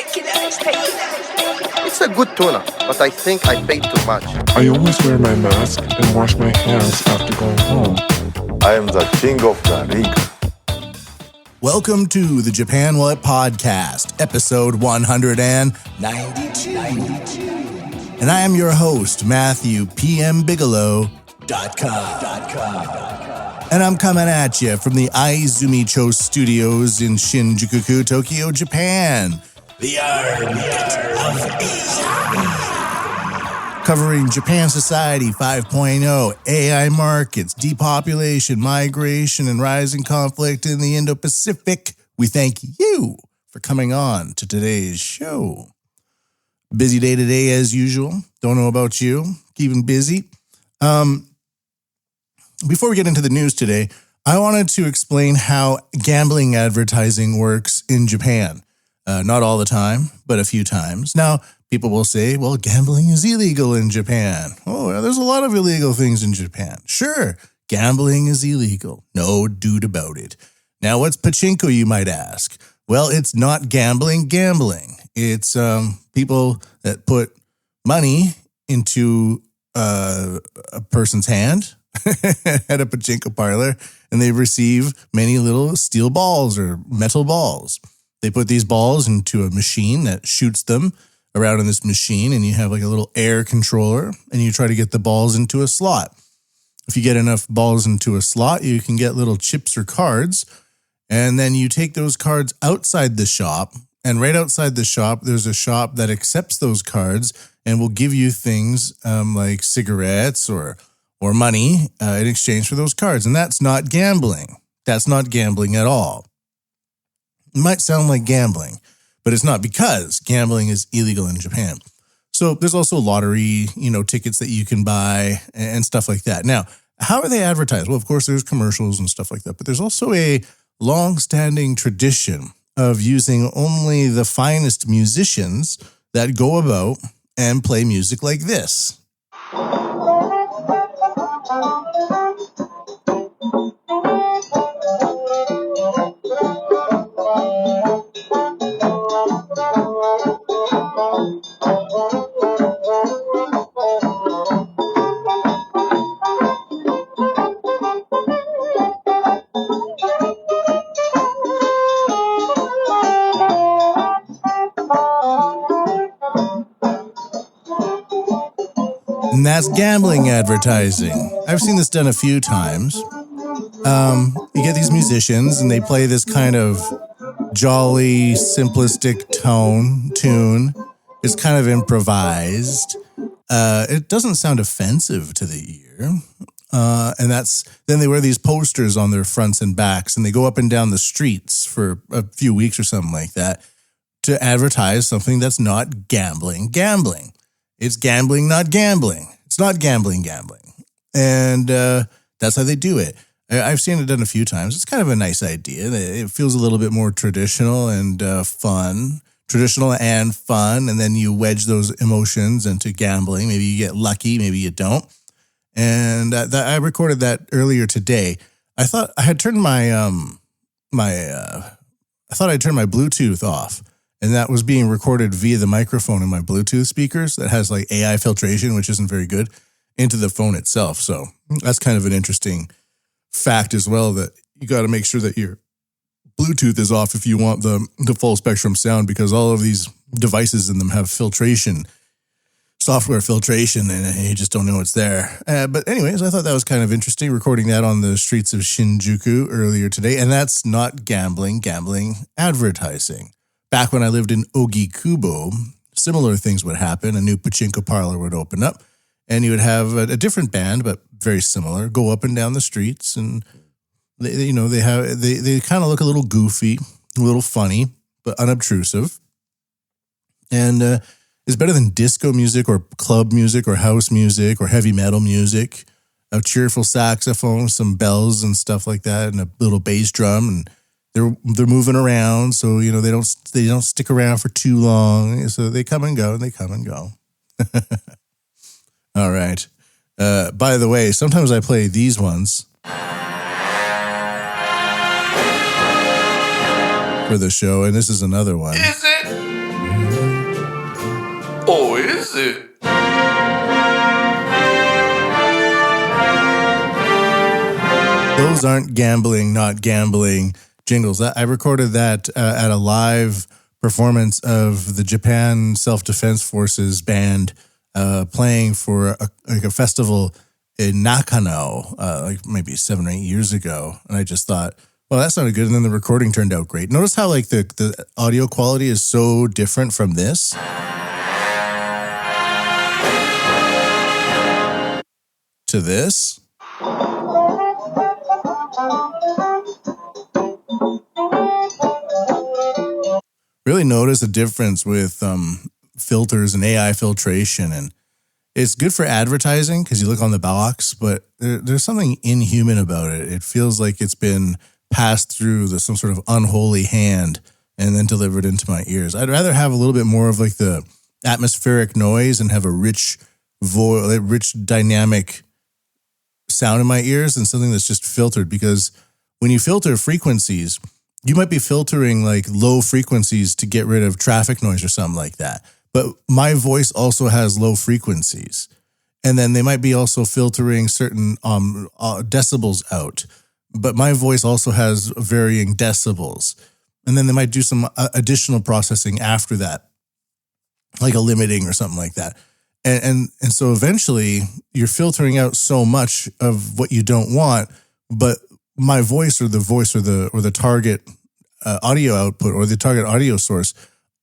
It's a good tuna, but I think I paid too much. I always wear my mask and wash my hands after going home. I am the king of the ring. Welcome to the Japan What Podcast, episode 192. And I am your host, Matthew PM Bigelow.com. And I'm coming at you from the Aizumicho Studios in Shinjuku, Tokyo, Japan. The Armpit of Asia. Covering Japan Society 5.0, AI markets, depopulation, migration, and rising conflict in the Indo-Pacific. We thank you for coming on to today's show. Busy day today as usual. Don't know about you. Keeping busy. Before we get into the news today, I wanted to explain how gambling advertising works in Japan. Not all the time, but a few times. Now, people will say, well, gambling is illegal in Japan. Oh, there's a lot of illegal things in Japan. Sure, gambling is illegal. No doubt about it. Now, what's pachinko, you might ask? Well, it's not gambling. It's people that put money into a person's hand at a pachinko parlor, and they receive many little steel balls or metal balls. They put these balls into a machine that shoots them around in this machine, and you have like a little air controller, and you try to get the balls into a slot. If you get enough balls into a slot, you can get little chips or cards, and then you take those cards outside the shop, and right outside the shop, there's a shop that accepts those cards and will give you things like cigarettes or money in exchange for those cards, and that's not gambling. That's not gambling at all. It might sound like gambling, but it's not, because gambling is illegal in Japan. So there's also lottery, tickets that you can buy and stuff like that. Now, how are they advertised? Well, of course, there's commercials and stuff like that, but there's also a long-standing tradition of using only the finest musicians that go about and play music like this. And that's gambling advertising. I've seen this done a few times. You get these musicians and they play this kind of jolly, simplistic tune. It's kind of improvised. It doesn't sound offensive to the ear. Then they wear these posters on their fronts and backs, and they go up and down the streets for a few weeks or something like that to advertise something that's not gambling. It's gambling, not gambling. It's not gambling. And that's how they do it. I've seen it done a few times. It's kind of a nice idea. It feels a little bit more traditional and fun. Traditional and fun. And then you wedge those emotions into gambling. Maybe you get lucky, maybe you don't. And I recorded that earlier today. I thought I had turned my Bluetooth off. And that was being recorded via the microphone in my Bluetooth speakers that has like AI filtration, which isn't very good, into the phone itself. So that's kind of an interesting fact as well, that you got to make sure that your Bluetooth is off if you want the full spectrum sound, because all of these devices in them have software filtration, and you just don't know it's there. But anyways, I thought that was kind of interesting, recording that on the streets of Shinjuku earlier today. And that's not gambling advertising. Back when I lived in Ogikubo, similar things would happen. A new pachinko parlor would open up, and you would have a different band, but very similar, go up and down the streets, and they kind of look a little goofy, a little funny, but unobtrusive. And it's better than disco music or club music or house music or heavy metal music. A cheerful saxophone, some bells and stuff like that, and a little bass drum, and they're moving around, so they don't stick around for too long. So they come and go. All right. By the way, sometimes I play these ones for the show, and this is another one. Is it? Oh, is it? Those aren't gambling, not gambling jingles. I recorded that at a live performance of the Japan Self-Defense Forces band playing for a festival in Nakano, like maybe 7 or 8 years ago. And I just thought, well, that sounded good. And then the recording turned out great. Notice how like the audio quality is so different from this to this. Really notice a difference with filters and AI filtration, and it's good for advertising because you look on the box, but there's something inhuman about it. It feels like it's been passed through some sort of unholy hand and then delivered into my ears. I'd rather have a little bit more of like the atmospheric noise and have a rich dynamic sound in my ears than something that's just filtered, because when you filter frequencies, you might be filtering like low frequencies to get rid of traffic noise or something like that. But my voice also has low frequencies. And then they might be also filtering certain decibels out. But my voice also has varying decibels. And then they might do some additional processing after that, like a limiting or something like that. And so eventually you're filtering out so much of what you don't want, but my voice or the target audio output or the target audio source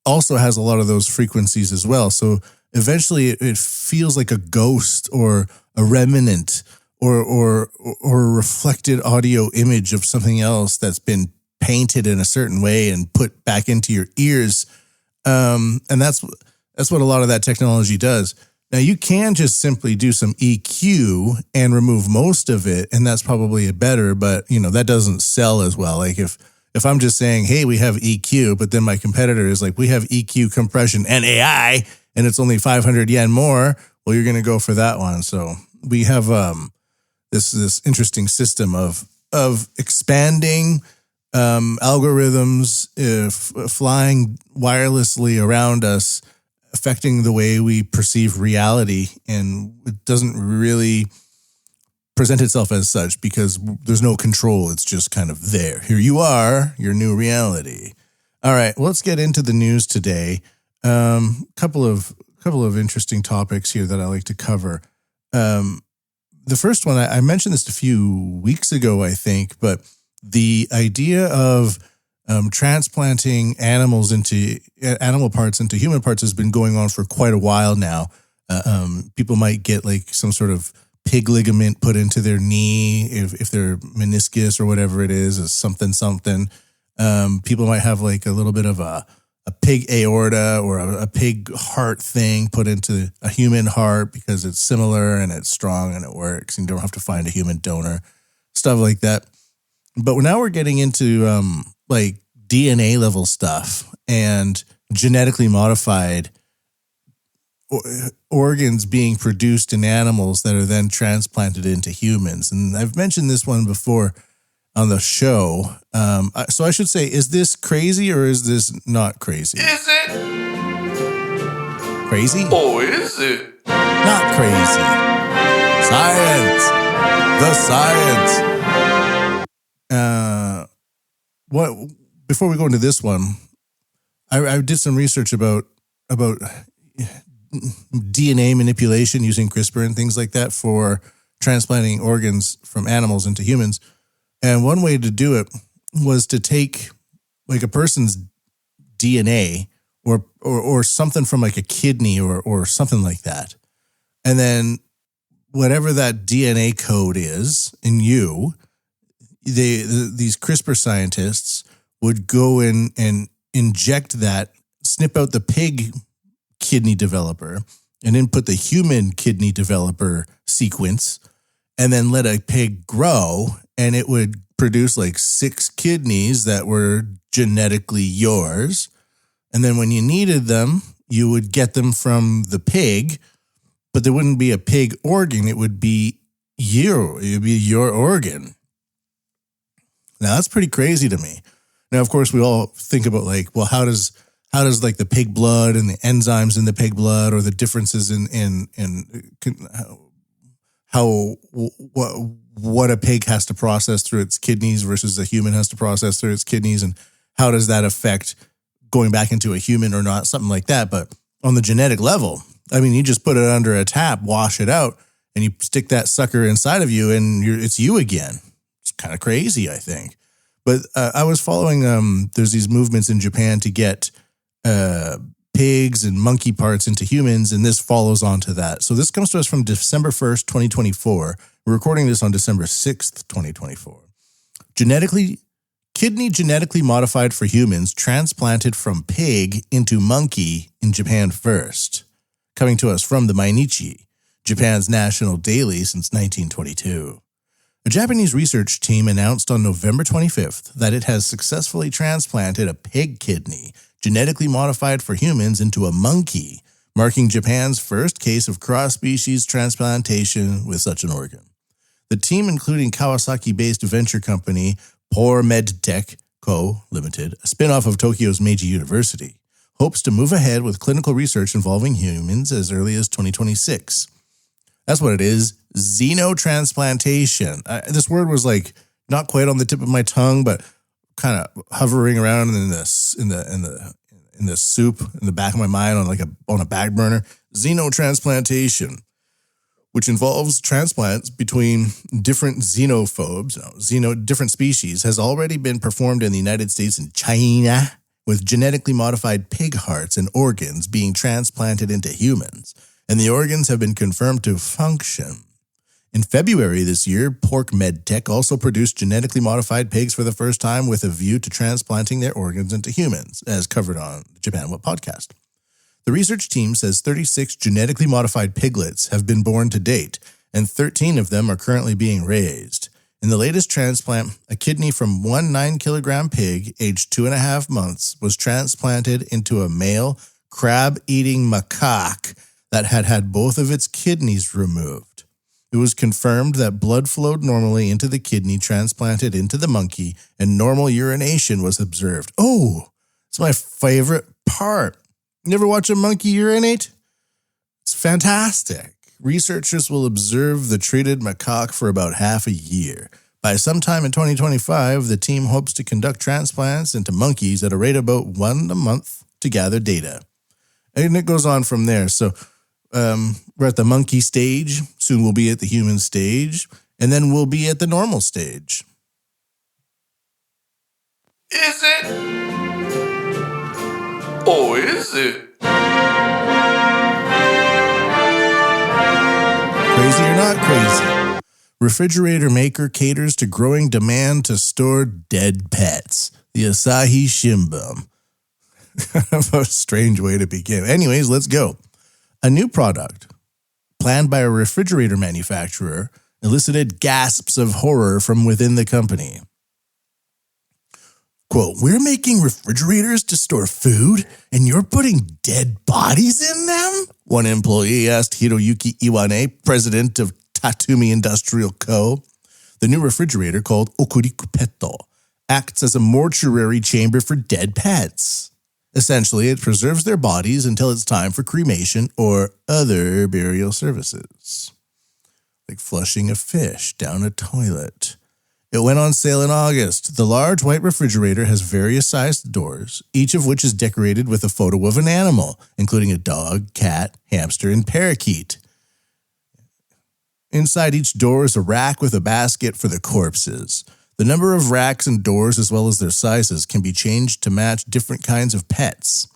also has a lot of those frequencies as well. So eventually it feels like a ghost or a remnant or a reflected audio image of something else that's been painted in a certain way and put back into your ears. And that's what a lot of that technology does. Now, you can just simply do some EQ and remove most of it, and that's probably better, but, that doesn't sell as well. Like if I'm just saying, hey, we have EQ, but then my competitor is like, we have EQ, compression, and AI, and it's only 500 yen more, well, you're going to go for that one. So we have this interesting system of expanding algorithms flying wirelessly around us, affecting the way we perceive reality, and it doesn't really present itself as such because there's no control. It's just kind of there. Here you are, your new reality. All right, well, let's get into the news today. Couple of interesting topics here that I like to cover. The first one, I mentioned this a few weeks ago, I think, but the idea of transplanting animal parts into human parts has been going on for quite a while now. People might get like some sort of pig ligament put into their knee if their meniscus or whatever it is something. People might have like a little bit of a pig aorta or a pig heart thing put into a human heart because it's similar and it's strong and it works, and you don't have to find a human donor, stuff like that. But now we're getting into like DNA level stuff and genetically modified organs being produced in animals that are then transplanted into humans. And I've mentioned this one before on the show. So I should say, is this crazy or is this not crazy? Is it? Crazy? Oh, is it? Not crazy. Science. The science. Before we go into this one, I did some research about DNA manipulation using CRISPR and things like that for transplanting organs from animals into humans. And one way to do it was to take like a person's DNA or something from like a kidney or something like that. And then whatever that DNA code is in you, these CRISPR scientists would go in and inject that, snip out the pig kidney developer, and then put the human kidney developer sequence, and then let a pig grow, and it would produce like 6 kidneys that were genetically yours. And then when you needed them, you would get them from the pig, but there wouldn't be a pig organ. It would be your organ. Now that's pretty crazy to me. Now, of course, we all think about like, well, how does how does like the pig blood and the enzymes in the pig blood, or the differences in how what a pig has to process through its kidneys versus a human has to process through its kidneys, and how does that affect going back into a human or not, something like that. But on the genetic level, I mean, you just put it under a tap, wash it out, and you stick that sucker inside of you, and it's you again. It's kind of crazy, I think. But I was following, there's these movements in Japan to get pigs and monkey parts into humans, and this follows on to that. So this comes to us from December 1st, 2024. We're recording this on December 6th, 2024. Kidney genetically modified for humans transplanted from pig into monkey in Japan first. Coming to us from the Mainichi, Japan's national daily since 1922. A Japanese research team announced on November 25th that it has successfully transplanted a pig kidney genetically modified for humans into a monkey, marking Japan's first case of cross-species transplantation with such an organ. The team, including Kawasaki-based venture company Por Medtech Co., Limited, a spin-off of Tokyo's Meiji University, hopes to move ahead with clinical research involving humans as early as 2026. That's what it is, xenotransplantation. This word was like not quite on the tip of my tongue, but kind of hovering around in the soup in the back of my mind on a back burner. Xenotransplantation, which involves transplants between different different species, has already been performed in the United States and China, with genetically modified pig hearts and organs being transplanted into humans, and the organs have been confirmed to function. In February this year, Pork Medtech also produced genetically modified pigs for the first time with a view to transplanting their organs into humans, as covered on the Japan What podcast. The research team says 36 genetically modified piglets have been born to date, and 13 of them are currently being raised. In the latest transplant, a kidney from one 9-kilogram pig, aged 2.5 months, was transplanted into a male crab-eating macaque that had both of its kidneys removed. It was confirmed that blood flowed normally into the kidney transplanted into the monkey, and normal urination was observed. Oh, it's my favorite part. You ever watch a monkey urinate? It's fantastic. Researchers will observe the treated macaque for about half a year. By sometime in 2025, the team hopes to conduct transplants into monkeys at a rate about 1 a month to gather data. And it goes on from there. So we're at the monkey stage. Soon we'll be at the human stage. And then we'll be at the normal stage. Is it? Oh, is it? Crazy or not crazy? Refrigerator maker caters to growing demand to store dead pets. The Asahi Shimbun. A strange way to begin. Anyways, let's go. A new product, planned by a refrigerator manufacturer, elicited gasps of horror from within the company. Quote, "We're making refrigerators to store food, and you're putting dead bodies in them?" One employee asked Hiroyuki Iwane, president of Tatumi Industrial Co. The new refrigerator, called Okuriku Petto, acts as a mortuary chamber for dead pets. Essentially, it preserves their bodies until it's time for cremation or other burial services, like flushing a fish down a toilet. It went on sale in August. The large white refrigerator has various sized doors, each of which is decorated with a photo of an animal, including a dog, cat, hamster, and parakeet. Inside each door is a rack with a basket for the corpses. The number of racks and doors, as well as their sizes, can be changed to match different kinds of pets.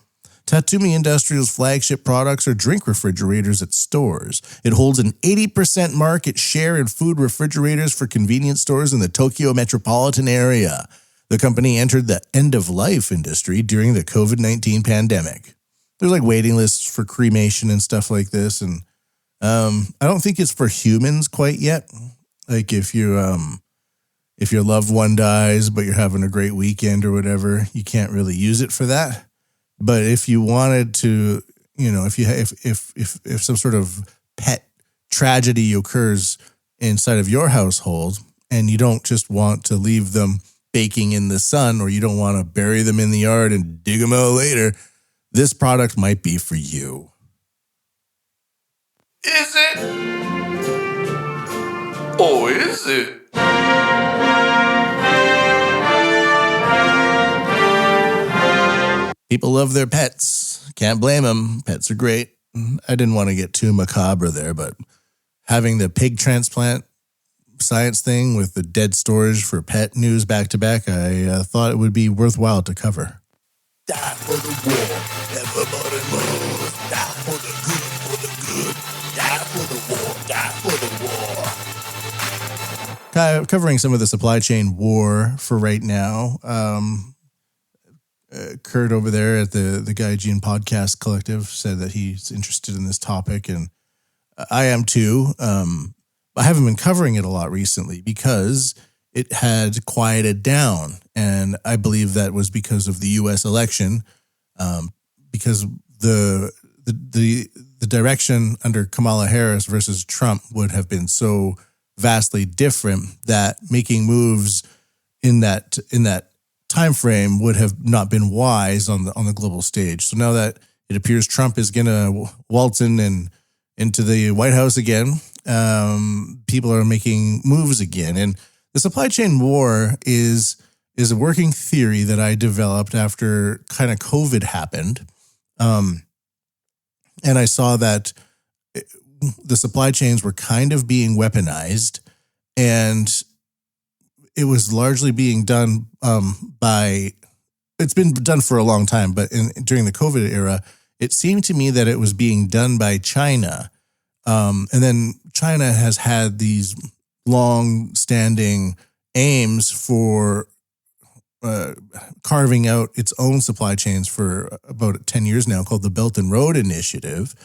Tatumi Industrial's flagship products are drink refrigerators at stores. It holds an 80% market share in food refrigerators for convenience stores in the Tokyo metropolitan area. The company entered the end-of-life industry during the COVID-19 pandemic. There's like waiting lists for cremation and stuff like this, and I don't think it's for humans quite yet. Like if your loved one dies, but you're having a great weekend or whatever, you can't really use it for that. But if you wanted to, if some sort of pet tragedy occurs inside of your household and you don't just want to leave them baking in the sun, or you don't want to bury them in the yard and dig them out later, this product might be for you. Is it? Oh, is it? People love their pets. Can't blame them. Pets are great. I didn't want to get too macabre there, but having the pig transplant science thing with the dead storage for pet news back to back, I thought it would be worthwhile to cover. Die for the war. Everybody move. Die for the good, for the good. Die for the war. Die for the war. Covering some of the supply chain war for right now. Kurt over there at the Gaijin Podcast Collective said that he's interested in this topic, and I am too. I haven't been covering it a lot recently because it had quieted down, and I believe that was because of the U.S. election, because the direction under Kamala Harris versus Trump would have been so vastly different that making moves in that time frame would have not been wise on the global stage. So now that it appears Trump is going to waltz into the White House again, people are making moves again. And the supply chain war is a working theory that I developed after kind of COVID happened. And I saw that the supply chains were kind of being weaponized, and it was largely being done it's been done for a long time, but during the COVID era, it seemed to me that it was being done by China. And then China has had these long-standing aims for carving out its own supply chains for about 10 years now, called the Belt and Road Initiative.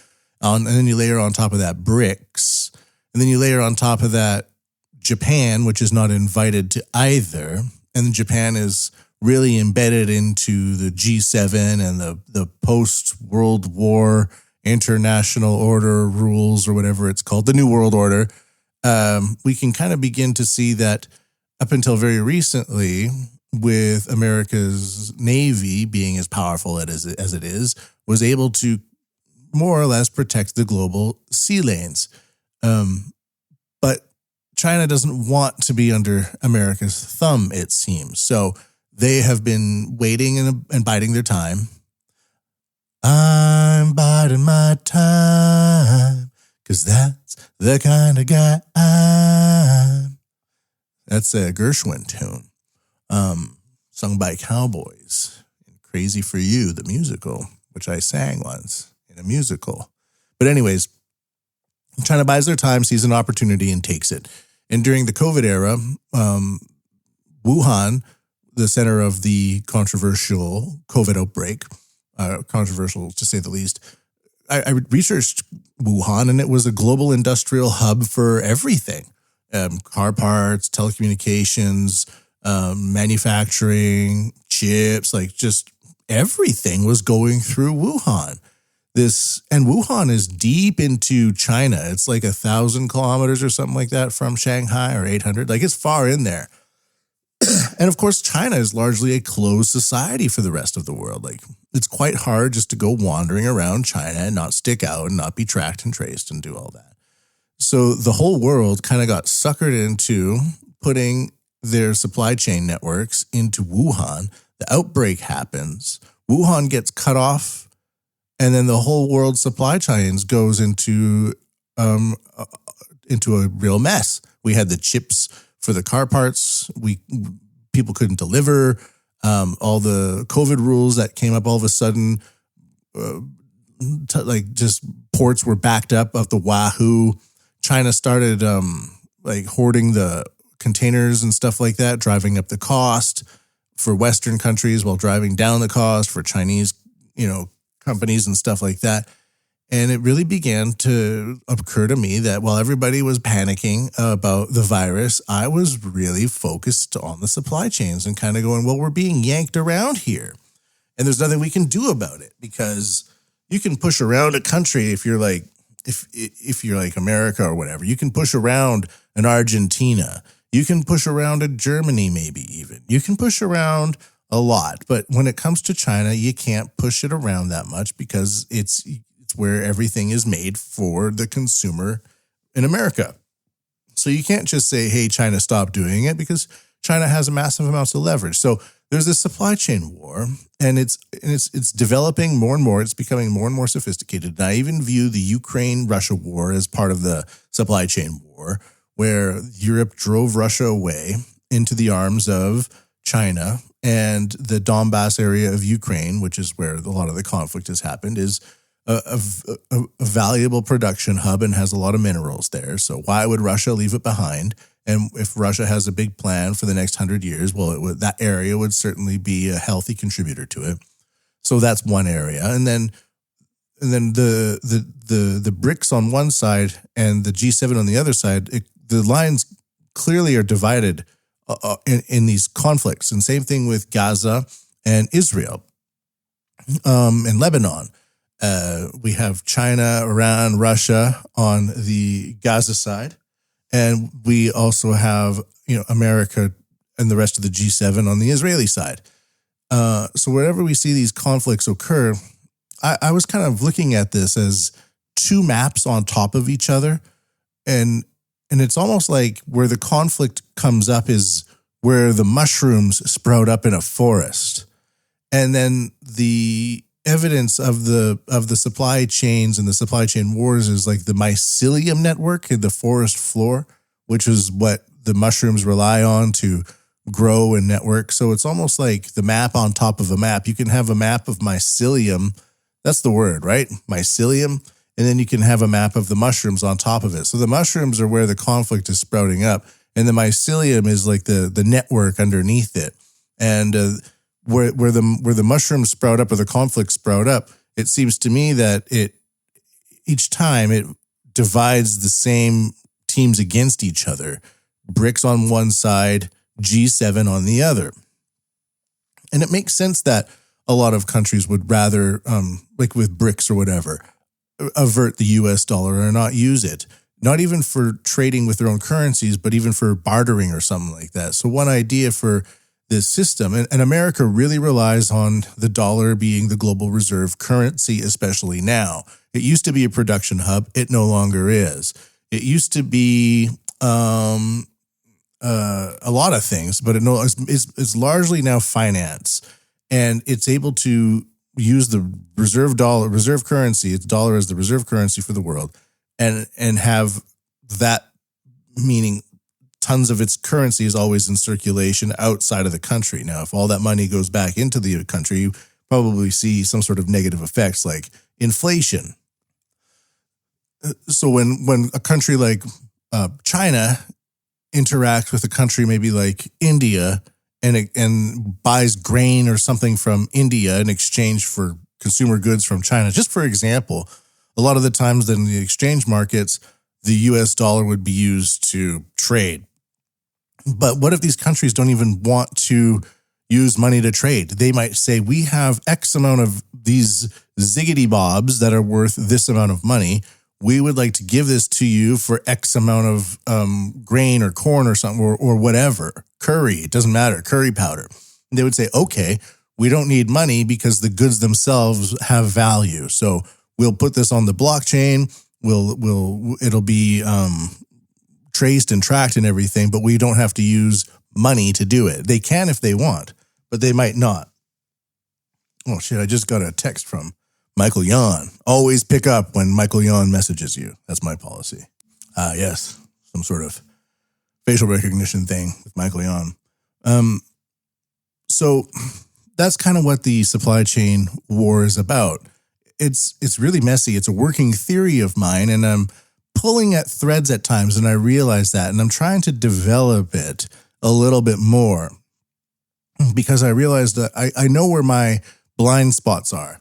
And then you layer on top of that BRICS. And then you layer on top of that Japan, which is not invited to either. And Japan is really embedded into the G7 and the post-World War international order rules, or whatever it's called, the New World Order. We can kind of begin to see that up until very recently, with America's Navy being as powerful as it is, was able to more or less protect the global sea lanes. But China doesn't want to be under America's thumb, it seems. So they have been waiting and biding their time. I'm biding my time, 'cause that's the kind of guy I'm. That's a Gershwin tune, sung by cowboys. Crazy for You, the musical, which I sang once in a musical. But anyways, China buys their time, sees an opportunity, and takes it. And during the COVID era, Wuhan, the center of the controversial COVID outbreak, controversial to say the least, I researched Wuhan, and it was a global industrial hub for everything. Car parts, telecommunications, manufacturing, chips, like just everything was going through Wuhan. And Wuhan is deep into China. It's like 1,000 kilometers or something like that from Shanghai, or 800. Like, it's far in there. And of course, China is largely a closed society for the rest of the world. Like, it's quite hard just to go wandering around China and not stick out and not be tracked and traced and do all that. So the whole world kind of got suckered into putting their supply chain networks into Wuhan. The outbreak happens. Wuhan gets cut off, and then the whole world supply chains goes into a real mess. We had the chips for the car parts. People couldn't deliver. All the COVID rules that came up all of a sudden, just ports were backed up of the wahoo. China started hoarding the containers and stuff like that, driving up the cost for Western countries while driving down the cost for Chinese, companies and stuff like that. And it really began to occur to me that while everybody was panicking about the virus, I was really focused on the supply chains and kind of going, well, we're being yanked around here. And there's nothing we can do about it, because you can push around a country if you're like America or whatever. You can push around an Argentina. You can push around a Germany, maybe even. You can push around a lot. But when it comes to China, you can't push it around that much because it's where everything is made for the consumer in America. So you can't just say, hey, China, stop doing it, because China has a massive amounts of leverage. So there's this supply chain war, and it's developing more and more. It's becoming more and more sophisticated. And I even view the Ukraine-Russia war as part of the supply chain war, where Europe drove Russia away into the arms of China, and the Donbass area of Ukraine, which is where a lot of the conflict has happened, is a valuable production hub and has a lot of minerals there. So why would Russia leave it behind? And if Russia has a big plan for the next 100 years, well, that area would certainly be a healthy contributor to it. So that's one area. And then the BRICS on one side and the G7 on the other side, the lines clearly are divided in these conflicts. And same thing with Gaza and Israel and Lebanon. We have China, Iran, Russia on the Gaza side. And we also have, America and the rest of the G7 on the Israeli side. So wherever we see these conflicts occur, I was kind of looking at this as two maps on top of each other. And it's almost like where the conflict comes up is where the mushrooms sprout up in a forest. And then the evidence of the supply chains and the supply chain wars is like the mycelium network in the forest floor, which is what the mushrooms rely on to grow and network. So it's almost like the map on top of a map. You can have a map of mycelium. That's the word, right? Mycelium. And then you can have a map of the mushrooms on top of it. So the mushrooms are where the conflict is sprouting up. And the mycelium is like the network underneath it. And where the mushrooms sprout up or the conflict sprout up, it seems to me that each time it divides the same teams against each other. BRICS on one side, G7 on the other. And it makes sense that a lot of countries would rather, like with BRICS or whatever, avert the US dollar or not use it. Not even for trading with their own currencies, but even for bartering or something like that. So one idea for this system, and America really relies on the dollar being the global reserve currency, especially now. It used to be a production hub. It no longer is. It used to be a lot of things, but it's largely now finance. And it's able to use the reserve currency, its dollar as the reserve currency for the world, and have that, meaning tons of its currency is always in circulation outside of the country. Now, if all that money goes back into the country, you probably see some sort of negative effects like inflation. So when a country like China interacts with a country maybe like India and buys grain or something from India in exchange for consumer goods from China, just for example, a lot of the times in the exchange markets, the US dollar would be used to trade. But what if these countries don't even want to use money to trade? They might say, we have X amount of these ziggity bobs that are worth this amount of money. We would like to give this to you for X amount of grain or corn or something or whatever. Curry, it doesn't matter, curry powder. And they would say, okay, we don't need money because the goods themselves have value. So we'll put this on the blockchain. It'll be traced and tracked and everything, but we don't have to use money to do it. They can if they want, but they might not. Oh shit, I just got a text from Michael Yon. Always pick up when Michael Yon messages you. That's my policy. Yes, some sort of facial recognition thing with Michael Yon. So that's kind of what the supply chain war is about. It's really messy. It's a working theory of mine, and I'm pulling at threads at times, and I realize that, and I'm trying to develop it a little bit more because I realized that I know where my blind spots are.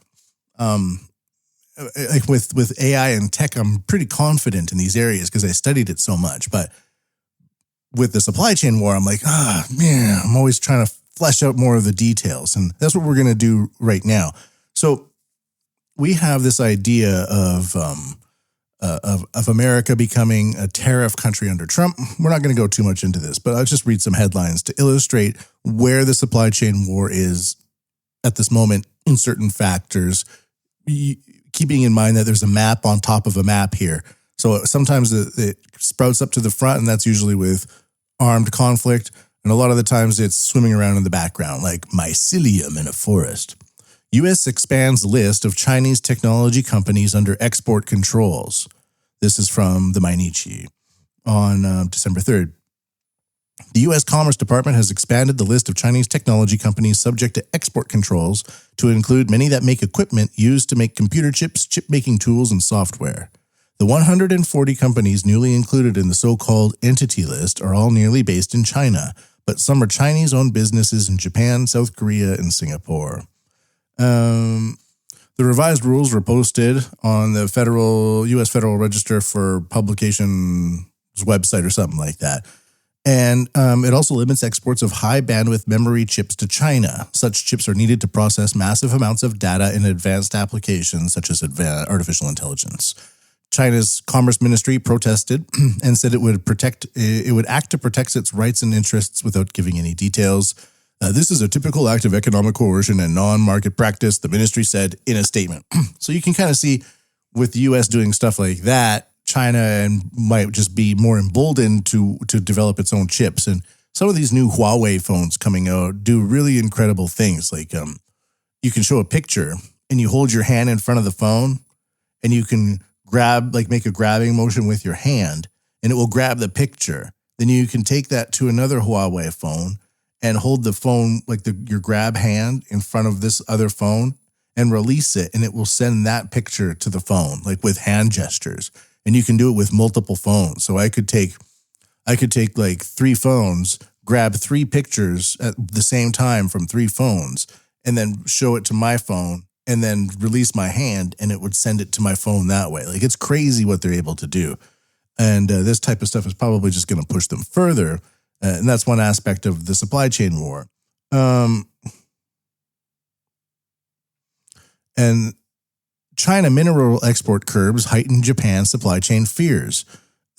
Like with AI and tech, I'm pretty confident in these areas because I studied it so much. But with the supply chain war, I'm like, man, I'm always trying to flesh out more of the details, and that's what we're going to do right now. So we have this idea of of America becoming a tariff country under Trump. We're not going to go too much into this, but I'll just read some headlines to illustrate where the supply chain war is at this moment in certain factors, keeping in mind that there's a map on top of a map here. So sometimes it sprouts up to the front, and that's usually with armed conflict. And a lot of the times it's swimming around in the background, like mycelium in a forest. U.S. expands list of Chinese technology companies under export controls. This is from the Mainichi on December 3rd. The U.S. Commerce Department has expanded the list of Chinese technology companies subject to export controls to include many that make equipment used to make computer chips, chip-making tools, and software. The 140 companies newly included in the so-called entity list are all nearly based in China, but some are Chinese-owned businesses in Japan, South Korea, and Singapore. The revised rules were posted on the U.S. Federal Register for Publications website or something like that. And it also limits exports of high-bandwidth memory chips to China. Such chips are needed to process massive amounts of data in advanced applications such as artificial intelligence. China's Commerce Ministry protested and said it would act to protect its rights and interests without giving any details. This is a typical act of economic coercion and non-market practice, the ministry said in a statement. So you can kind of see with the U.S. doing stuff like that, China might just be more emboldened to develop its own chips. And some of these new Huawei phones coming out do really incredible things. Like you can show a picture and you hold your hand in front of the phone and you can make a grabbing motion with your hand and it will grab the picture. Then you can take that to another Huawei phone and hold the phone, your grab hand in front of this other phone and release it. And it will send that picture to the phone, like with hand gestures. And you can do it with multiple phones. So I could take like 3 phones, grab 3 pictures at the same time from 3 phones, and then show it to my phone and then release my hand and it would send it to my phone that way. Like it's crazy what they're able to do. And this type of stuff is probably just going to push them further. And that's one aspect of the supply chain war. And China mineral export curbs heighten Japan's supply chain fears.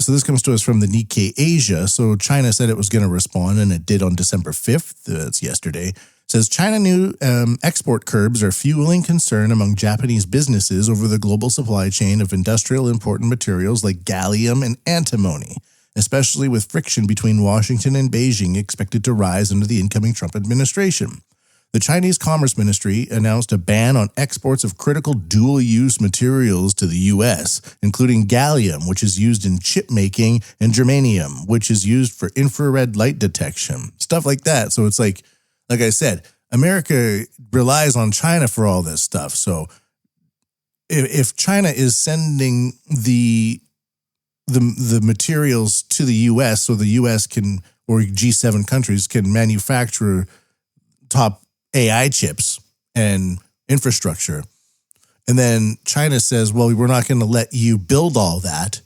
So this comes to us from the Nikkei Asia. So China said it was going to respond, and it did on December 5th. That's yesterday. It says China new export curbs are fueling concern among Japanese businesses over the global supply chain of industrial important materials like gallium and antimony, especially with friction between Washington and Beijing expected to rise under the incoming Trump administration. The Chinese Commerce Ministry announced a ban on exports of critical dual-use materials to the U.S., including gallium, which is used in chip making, and germanium, which is used for infrared light detection, stuff like that. So it's like I said, America relies on China for all this stuff. So if China is sending the materials to the U.S. so the U.S. can, or G7 countries can manufacture top AI chips and infrastructure, and then China says, well, we're not going to let you build all that.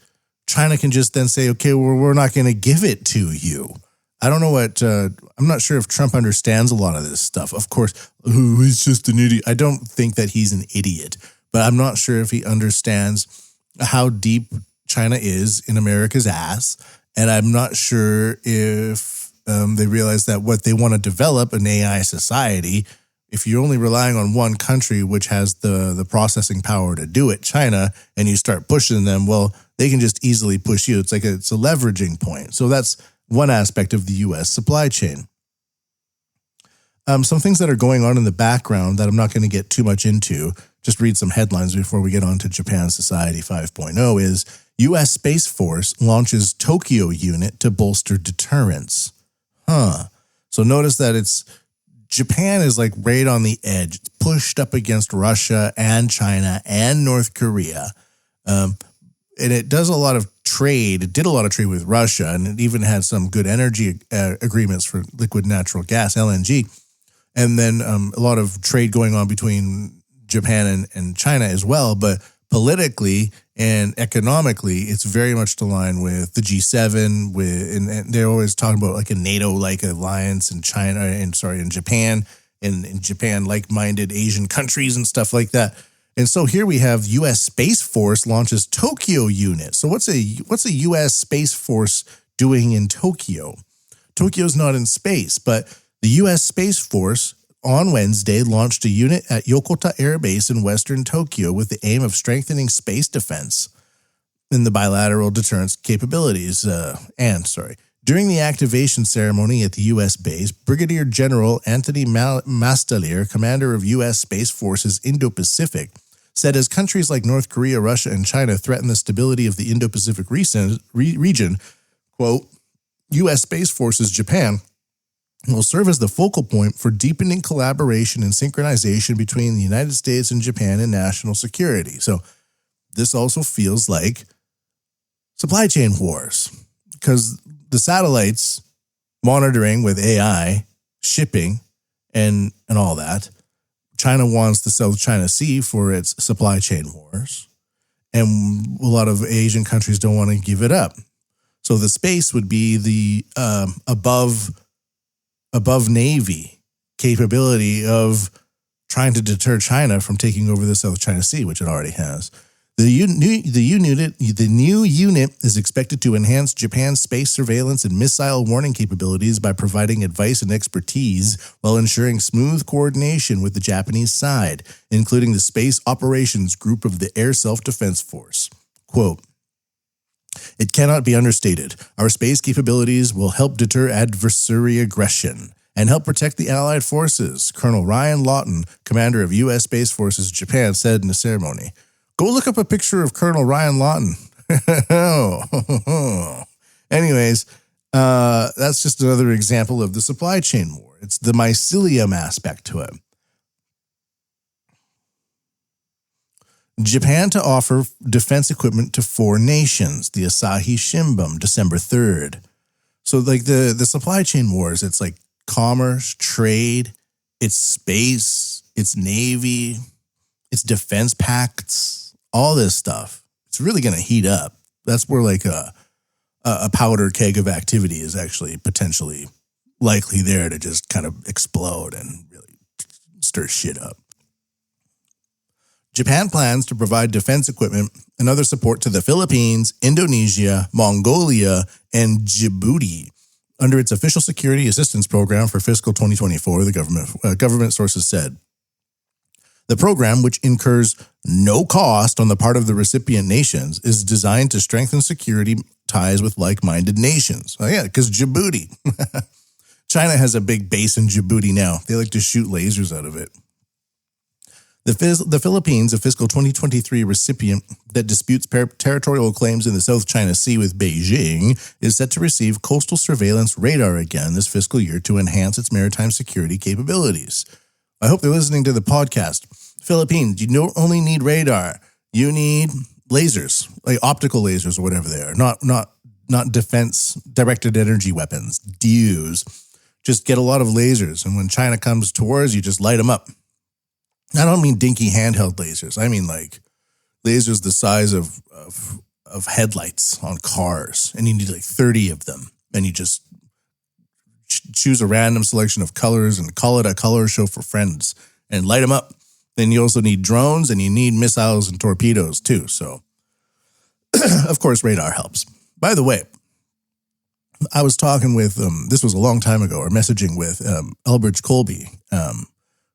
China can just then say, okay, well, we're not going to give it to you. I don't know I'm not sure if Trump understands a lot of this stuff. Of course, he's just an idiot. I don't think that he's an idiot, but I'm not sure if he understands how deep China is in America's ass. And I'm not sure if they realize that what they want to develop, an AI society, if you're only relying on one country which has the processing power to do it, China, and you start pushing them, well, they can just easily push you. It's a leveraging point. So that's one aspect of the U.S. supply chain. Some things that are going on in the background that I'm not going to get too much into, just read some headlines before we get on to Japan Society 5.0, is U.S. Space Force launches Tokyo unit to bolster deterrence. So notice that Japan is like right on the edge. It's pushed up against Russia and China and North Korea. And it does a lot of trade. It did a lot of trade with Russia, and it even had some good energy agreements for liquid natural gas, LNG. And then a lot of trade going on between Japan and China as well. But politically and economically, it's very much aligned with the G7. And they're always talking about like a NATO-like alliance in China, in Japan, and in Japan, like-minded Asian countries and stuff like that. And so here we have U.S. Space Force launches Tokyo unit. So what's a U.S. Space Force doing in Tokyo? Tokyo's not in space, but the U.S. Space Force on Wednesday launched a unit at Yokota Air Base in western Tokyo with the aim of strengthening space defense and the bilateral deterrence capabilities. During the activation ceremony at the U.S. base, Brigadier General Anthony Mastelier, commander of U.S. Space Forces Indo-Pacific, said as countries like North Korea, Russia, and China threaten the stability of the Indo-Pacific region, quote, U.S. Space Forces Japan will serve as the focal point for deepening collaboration and synchronization between the United States and Japan in national security. So this also feels like supply chain wars, because the satellites monitoring with AI, shipping, and all that, China wants the South China Sea for its supply chain wars, and a lot of Asian countries don't want to give it up. So the space would be the above Navy capability of trying to deter China from taking over the South China Sea, which it already has. The new unit is expected to enhance Japan's space surveillance and missile warning capabilities by providing advice and expertise while ensuring smooth coordination with the Japanese side, including the Space Operations Group of the Air Self-Defense Force. Quote, it cannot be understated. Our space capabilities will help deter adversary aggression and help protect the Allied forces, Colonel Ryan Lawton, commander of U.S. Space Forces Japan, said in the ceremony. Go look up a picture of Colonel Ryan Lawton. Anyways, that's just another example of the supply chain war. It's the mycelium aspect to it. Japan to offer defense equipment to 4 nations, the Asahi Shimbun, December 3rd. So like the supply chain wars, it's like commerce, trade, it's space, it's navy, it's defense pacts, all this stuff. It's really going to heat up. That's where like a powder keg of activity is actually potentially likely there to just kind of explode and really stir shit up. Japan plans to provide defense equipment and other support to the Philippines, Indonesia, Mongolia, and Djibouti under its official security assistance program for fiscal 2024, the government sources said. The program, which incurs no cost on the part of the recipient nations, is designed to strengthen security ties with like-minded nations. Oh yeah, because Djibouti. China has a big base in Djibouti now. They like to shoot lasers out of it. The Philippines, a fiscal 2023 recipient that disputes territorial claims in the South China Sea with Beijing, is set to receive coastal surveillance radar again this fiscal year to enhance its maritime security capabilities. I hope they're listening to the podcast. Philippines, you don't only need radar. You need lasers, like optical lasers or whatever they are. Not defense directed energy weapons, DUs. Just get a lot of lasers, and when China comes towards you, just light them up. I don't mean dinky handheld lasers. I mean like lasers the size of headlights on cars, and you need like 30 of them, and you just choose a random selection of colors and call it a color show for friends and light them up. Then you also need drones, and you need missiles and torpedoes too. So, of course, radar helps. By the way, I was talking with, this was a long time ago, or messaging with Elbridge Colby,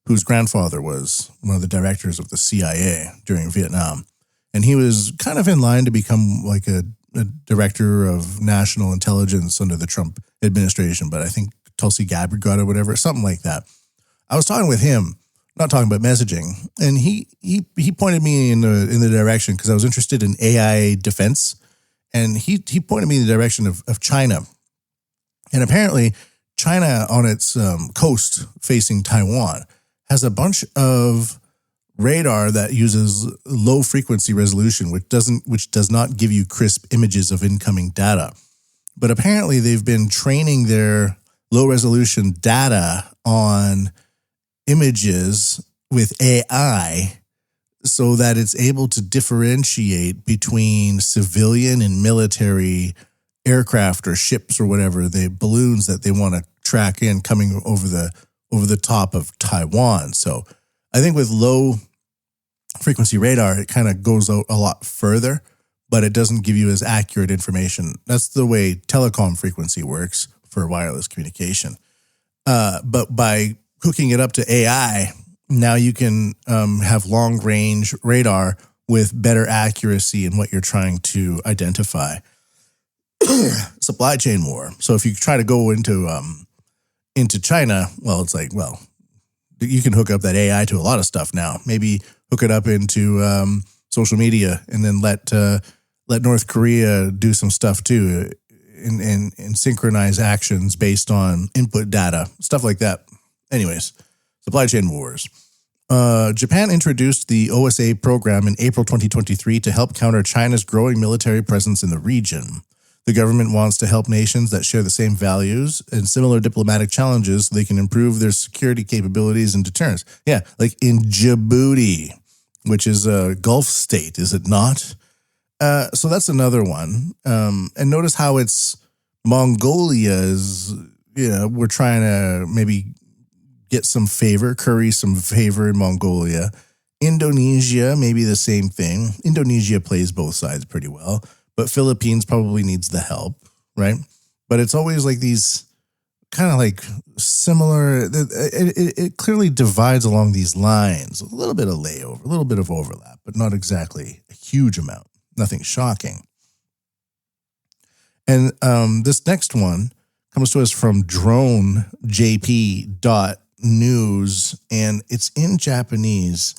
whose grandfather was one of the directors of the CIA during Vietnam. And he was kind of in line to become like a director of national intelligence under the Trump administration, but I think Tulsi Gabbard got it, or whatever, something like that. I was talking with him, not talking about messaging, and he pointed me in the direction, because I was interested in AI defense, and he pointed me in the direction of China. And apparently China on its coast facing Taiwan has a bunch of radar that uses low frequency resolution, which does not give you crisp images of incoming data. But apparently they've been training their low resolution data on images with AI so that it's able to differentiate between civilian and military aircraft or ships or whatever, the balloons that they want to track in coming over the top of Taiwan. So I think with low frequency radar, it kind of goes out a lot further, but it doesn't give you as accurate information. That's the way telecom frequency works for wireless communication. But by hooking it up to AI, now you can have long range radar with better accuracy in what you're trying to identify. Supply chain war. So if you try to go into China, well, it's like, well, you can hook up that AI to a lot of stuff now. Maybe hook it up into social media, and then let North Korea do some stuff too, and synchronize actions based on input data, stuff like that. Anyways, supply chain wars. Japan introduced the OSA program in April 2023 to help counter China's growing military presence in the region. The government wants to help nations that share the same values and similar diplomatic challenges so they can improve their security capabilities and deterrence. Yeah, like in Djibouti, which is a Gulf state, is it not? So that's another one. And notice how it's Mongolia is, we're trying to maybe get some favor, curry some favor in Mongolia. Indonesia, maybe the same thing. Indonesia plays both sides pretty well. But Philippines probably needs the help, right? But it's always like these kind of like similar, it clearly divides along these lines. A little bit of layover, a little bit of overlap, but not exactly a huge amount. Nothing shocking. And this next one comes to us from dronejp.news, and it's in Japanese.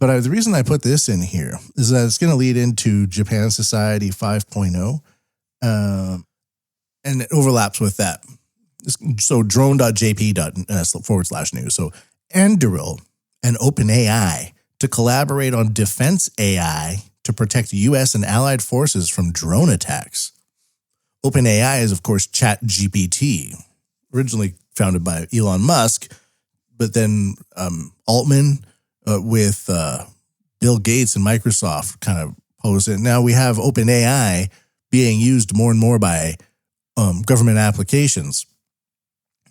But the reason I put this in here is that it's going to lead into Japan Society 5.0, and it overlaps with that. So drone.jp.news. So Anduril and OpenAI to collaborate on defense AI to protect U.S. and allied forces from drone attacks. OpenAI is, of course, ChatGPT, originally founded by Elon Musk, but then Altman with Bill Gates and Microsoft kind of posed it. Now we have OpenAI being used more and more by government applications,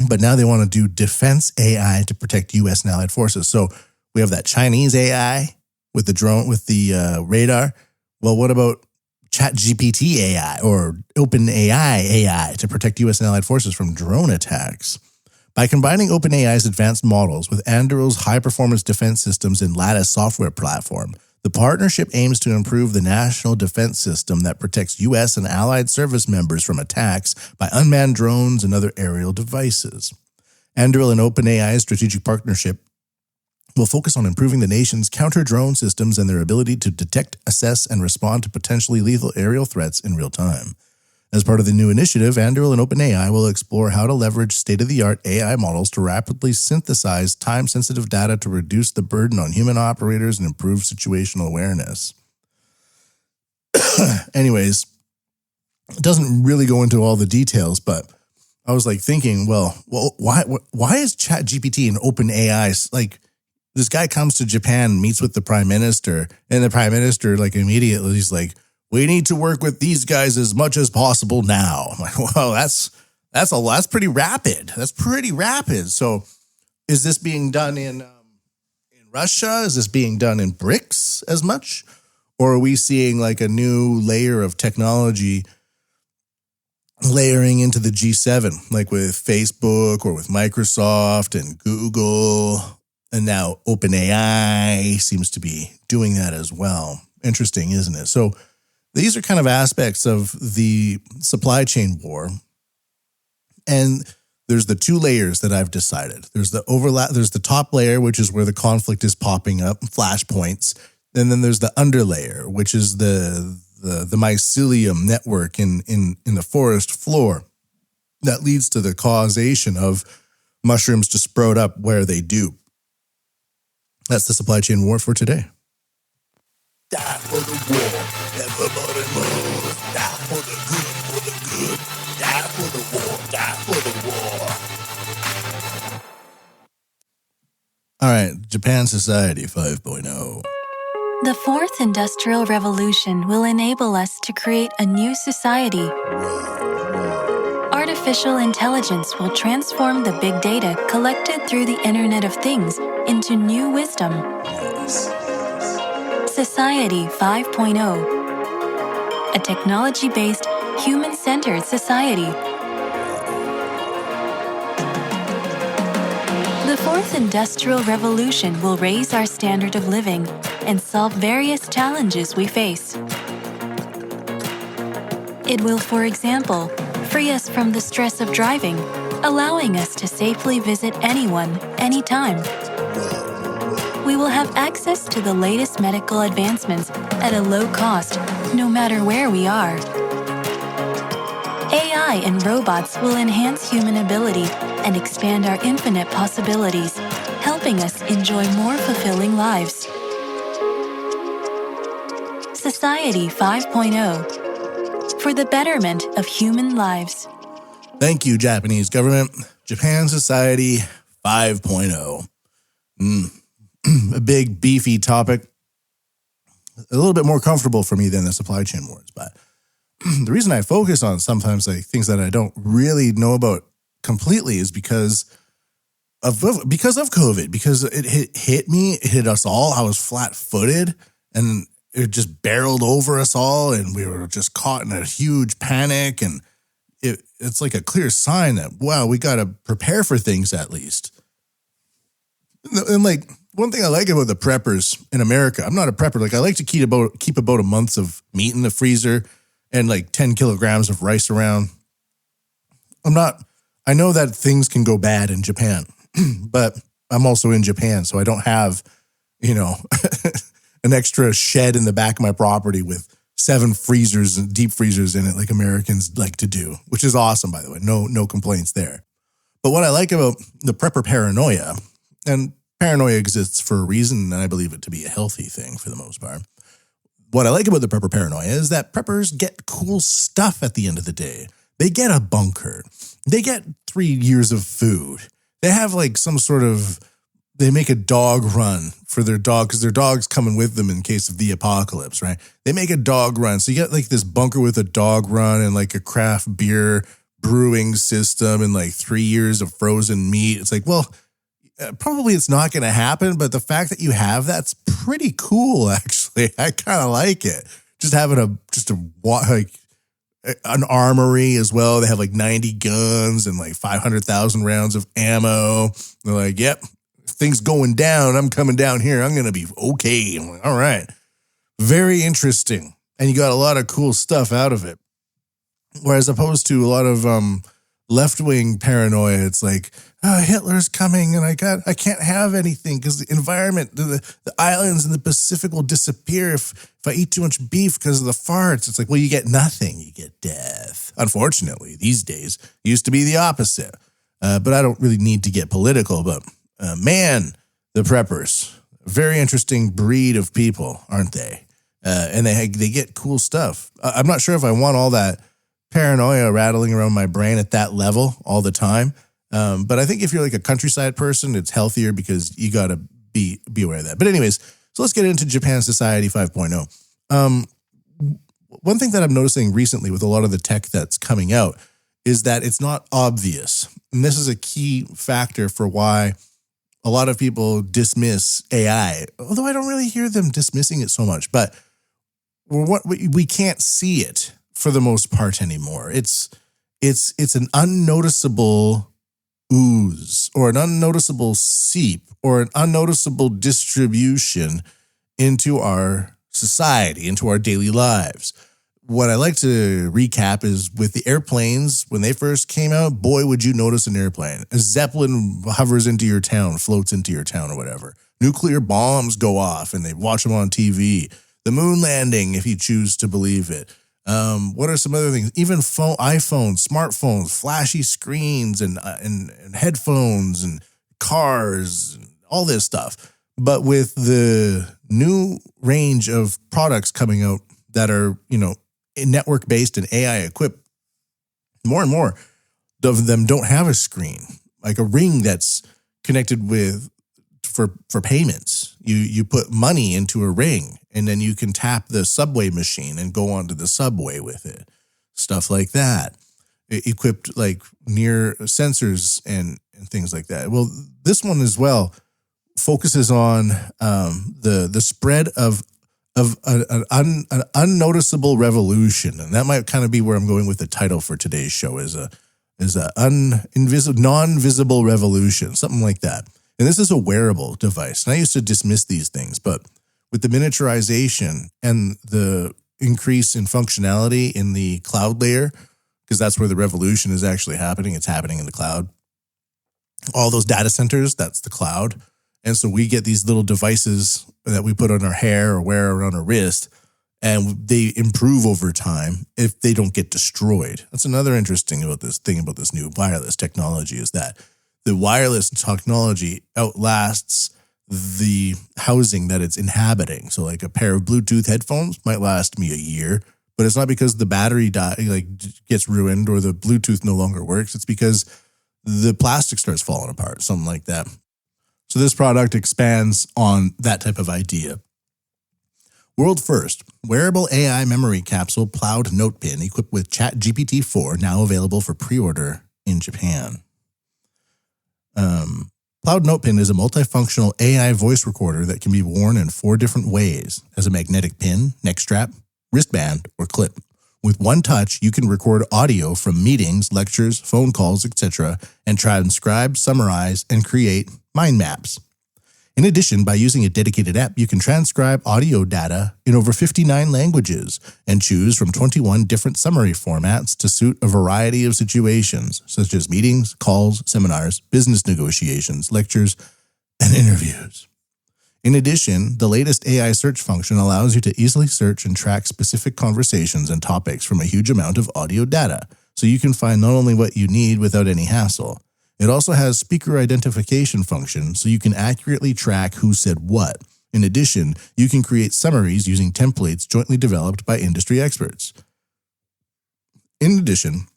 but now they want to do defense AI to protect U.S. and allied forces. So we have that Chinese AI with the drone, with the radar. Well, what about ChatGPT AI or OpenAI AI to protect U.S. and allied forces from drone attacks? By combining OpenAI's advanced models with Anduril's high-performance defense systems and Lattice software platform, the partnership aims to improve the national defense system that protects U.S. and allied service members from attacks by unmanned drones and other aerial devices. Anduril and OpenAI's strategic partnership will focus on improving the nation's counter-drone systems and their ability to detect, assess, and respond to potentially lethal aerial threats in real time. As part of the new initiative, Anduril and OpenAI will explore how to leverage state-of-the-art AI models to rapidly synthesize time-sensitive data to reduce the burden on human operators and improve situational awareness. Anyways, it doesn't really go into all the details, but I was like thinking, well, why is ChatGPT and OpenAI like? This guy comes to Japan, meets with the prime minister, and the prime minister like immediately he's like, we need to work with these guys as much as possible now. I'm like, well, that's pretty rapid. That's pretty rapid. So is this being done in Russia? Is this being done in BRICS as much? Or are we seeing like a new layer of technology layering into the G7, like with Facebook or with Microsoft and Google? And now OpenAI seems to be doing that as well. Interesting, isn't it? So these are kind of aspects of the supply chain war. And there's the two layers that I've decided. There's the overlap, there's the top layer, which is where the conflict is popping up, flashpoints. And then there's the underlayer, which is the mycelium network in the forest floor that leads to the causation of mushrooms to sprout up where they do. That's the supply chain war for today. Die for the war. Everybody move. Die for the good, for the good. Die for the war. Die for the war. All right, Japan Society 5.0. The fourth industrial revolution will enable us to create a new society. Artificial intelligence will transform the big data collected through the Internet of Things into new wisdom. Yes. Society 5.0, a technology-based, human-centered society. The fourth industrial revolution will raise our standard of living and solve various challenges we face. It will, for example, free us from the stress of driving, allowing us to safely visit anyone, anytime. We will have access to the latest medical advancements at a low cost, no matter where we are. AI and robots will enhance human ability and expand our infinite possibilities, helping us enjoy more fulfilling lives. Society 5.0, for the betterment of human lives. Thank you, Japanese government. Japan Society 5.0. A big, beefy topic. A little bit more comfortable for me than the supply chain wars. But the reason I focus on sometimes like things that I don't really know about completely is because of COVID, because it hit me, it hit us all. I was flat-footed and it just barreled over us all, and we were just caught in a huge panic. And it's like a clear sign that, wow, we got to prepare for things at least. And like one thing I like about the preppers in America, I'm not a prepper. Like I like to keep about a month of meat in the freezer and like 10 kilograms of rice around. I know that things can go bad in Japan, but I'm also in Japan, so I don't have, an extra shed in the back of my property with 7 freezers and deep freezers in it like Americans like to do, which is awesome, by the way. No complaints there. But what I like about the prepper paranoia, and paranoia exists for a reason, and I believe it to be a healthy thing for the most part. What I like about the prepper paranoia is that preppers get cool stuff at the end of the day. They get a bunker. They get 3 years of food. They have like they make a dog run for their dog because their dog's coming with them in case of the apocalypse, right? They make a dog run. So you get like this bunker with a dog run and like a craft beer brewing system and like 3 years of frozen meat. It's like, well, probably it's not going to happen, but the fact that you have that's pretty cool, actually. I kind of like it. Just having an armory as well. They have like 90 guns and like 500,000 rounds of ammo. They're like, yep, if things going down, I'm coming down here. I'm going to be okay. I'm like, all right. Very interesting. And you got a lot of cool stuff out of it. Whereas opposed to a lot of left-wing paranoia, it's like, Hitler's coming and I can't have anything because the environment, the islands in the Pacific will disappear if I eat too much beef because of the farts. It's like, well, you get nothing. You get death. Unfortunately, these days, it used to be the opposite. But I don't really need to get political. But man, the preppers, a very interesting breed of people, aren't they? And they get cool stuff. I'm not sure if I want all that paranoia rattling around my brain at that level all the time. But I think if you're like a countryside person, it's healthier because you got to be aware of that. But anyways, so let's get into Japan Society 5.0. One thing that I'm noticing recently with a lot of the tech that's coming out is that it's not obvious. And this is a key factor for why a lot of people dismiss AI, although I don't really hear them dismissing it so much. But we can't see it for the most part anymore. It's an unnoticeable ooze or an unnoticeable seep or an unnoticeable distribution into our society, into our daily lives. What I like to recap is with the airplanes, when they first came out, boy, would you notice an airplane. A Zeppelin hovers into your town, floats into your town or whatever. Nuclear bombs go off and they watch them on TV. The moon landing, if you choose to believe it. What are some other things? Even iPhones, smartphones, flashy screens, and headphones, and cars, and all this stuff. But with the new range of products coming out that are, network based and AI equipped, more and more of them don't have a screen, like a ring that's connected with for payments. You put money into a ring and then you can tap the subway machine and go onto the subway with it. Stuff like that. Equipped like near sensors and things like that. Well, this one as well focuses on the spread of of an unnoticeable revolution, and that might kind of be where I'm going with the title for today's show is a non-visible revolution, something like that. And this is a wearable device. And I used to dismiss these things, but with the miniaturization and the increase in functionality in the cloud layer, because that's where the revolution is actually happening. It's happening in the cloud. All those data centers, that's the cloud. And so we get these little devices that we put on our hair or wear around our wrist, and they improve over time if they don't get destroyed. That's another interesting about this new wireless technology is that the wireless technology outlasts the housing that it's inhabiting. So like a pair of Bluetooth headphones might last me a year, but it's not because the battery gets ruined or the Bluetooth no longer works. It's because the plastic starts falling apart, something like that. So this product expands on that type of idea. World first, wearable AI memory capsule plowed note pin equipped with ChatGPT 4, now available for pre-order in Japan. Plowed note pin is a multifunctional AI voice recorder that can be worn in 4 different ways: as a magnetic pin, neck strap, wristband, or clip. With one touch, you can record audio from meetings, lectures, phone calls, etc., and transcribe, summarize, and create mind maps. In addition, by using a dedicated app, you can transcribe audio data in over 59 languages and choose from 21 different summary formats to suit a variety of situations, such as meetings, calls, seminars, business negotiations, lectures, and interviews. In addition, the latest AI search function allows you to easily search and track specific conversations and topics from a huge amount of audio data, so you can find not only what you need without any hassle. It also has speaker identification function, so you can accurately track who said what. In addition, you can create summaries using templates jointly developed by industry experts. In addition,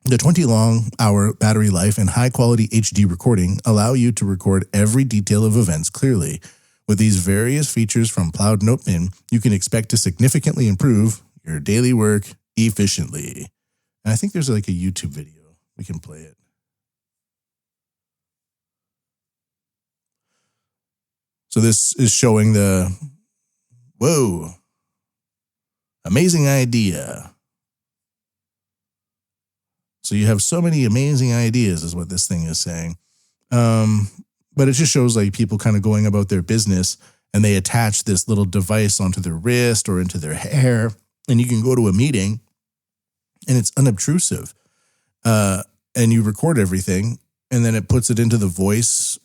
the 20-long-hour battery life and high-quality HD recording allow you to record every detail of events clearly. With these various features from Plowed Note Pin, you can expect to significantly improve your daily work efficiently. And I think there's like a YouTube video. We can play it. So this is showing amazing idea. So you have so many amazing ideas is what this thing is saying. But it just shows like people kind of going about their business and they attach this little device onto their wrist or into their hair, and you can go to a meeting and it's unobtrusive. And you record everything and then it puts it into the voice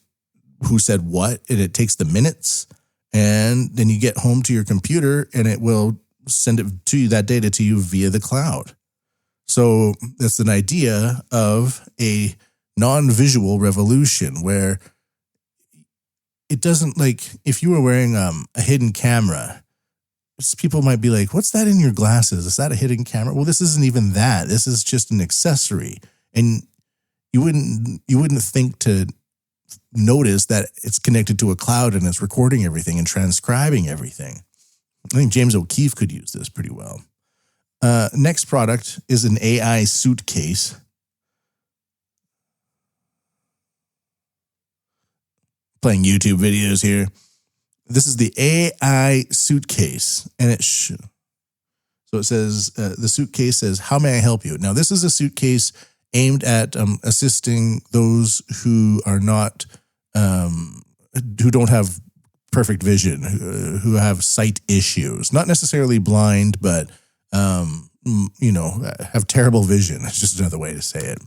who said what, and it takes the minutes, and then you get home to your computer and it will send it to you, that data to you via the cloud. So that's an idea of a non-visual revolution where it doesn't, like, if you were wearing a hidden camera, people might be like, what's that in your glasses? Is that a hidden camera? Well, this isn't even that. This is just an accessory. And you wouldn't think to notice that it's connected to a cloud and it's recording everything and transcribing everything. I think James O'Keefe could use this pretty well. Next product is an AI suitcase. Playing YouTube videos here. This is the AI suitcase, and so it says, the suitcase says, "How may I help you?" Now, this is a suitcase aimed at assisting those who are not, who don't have perfect vision, who have sight issues, not necessarily blind, but have terrible vision. It's just another way to say it.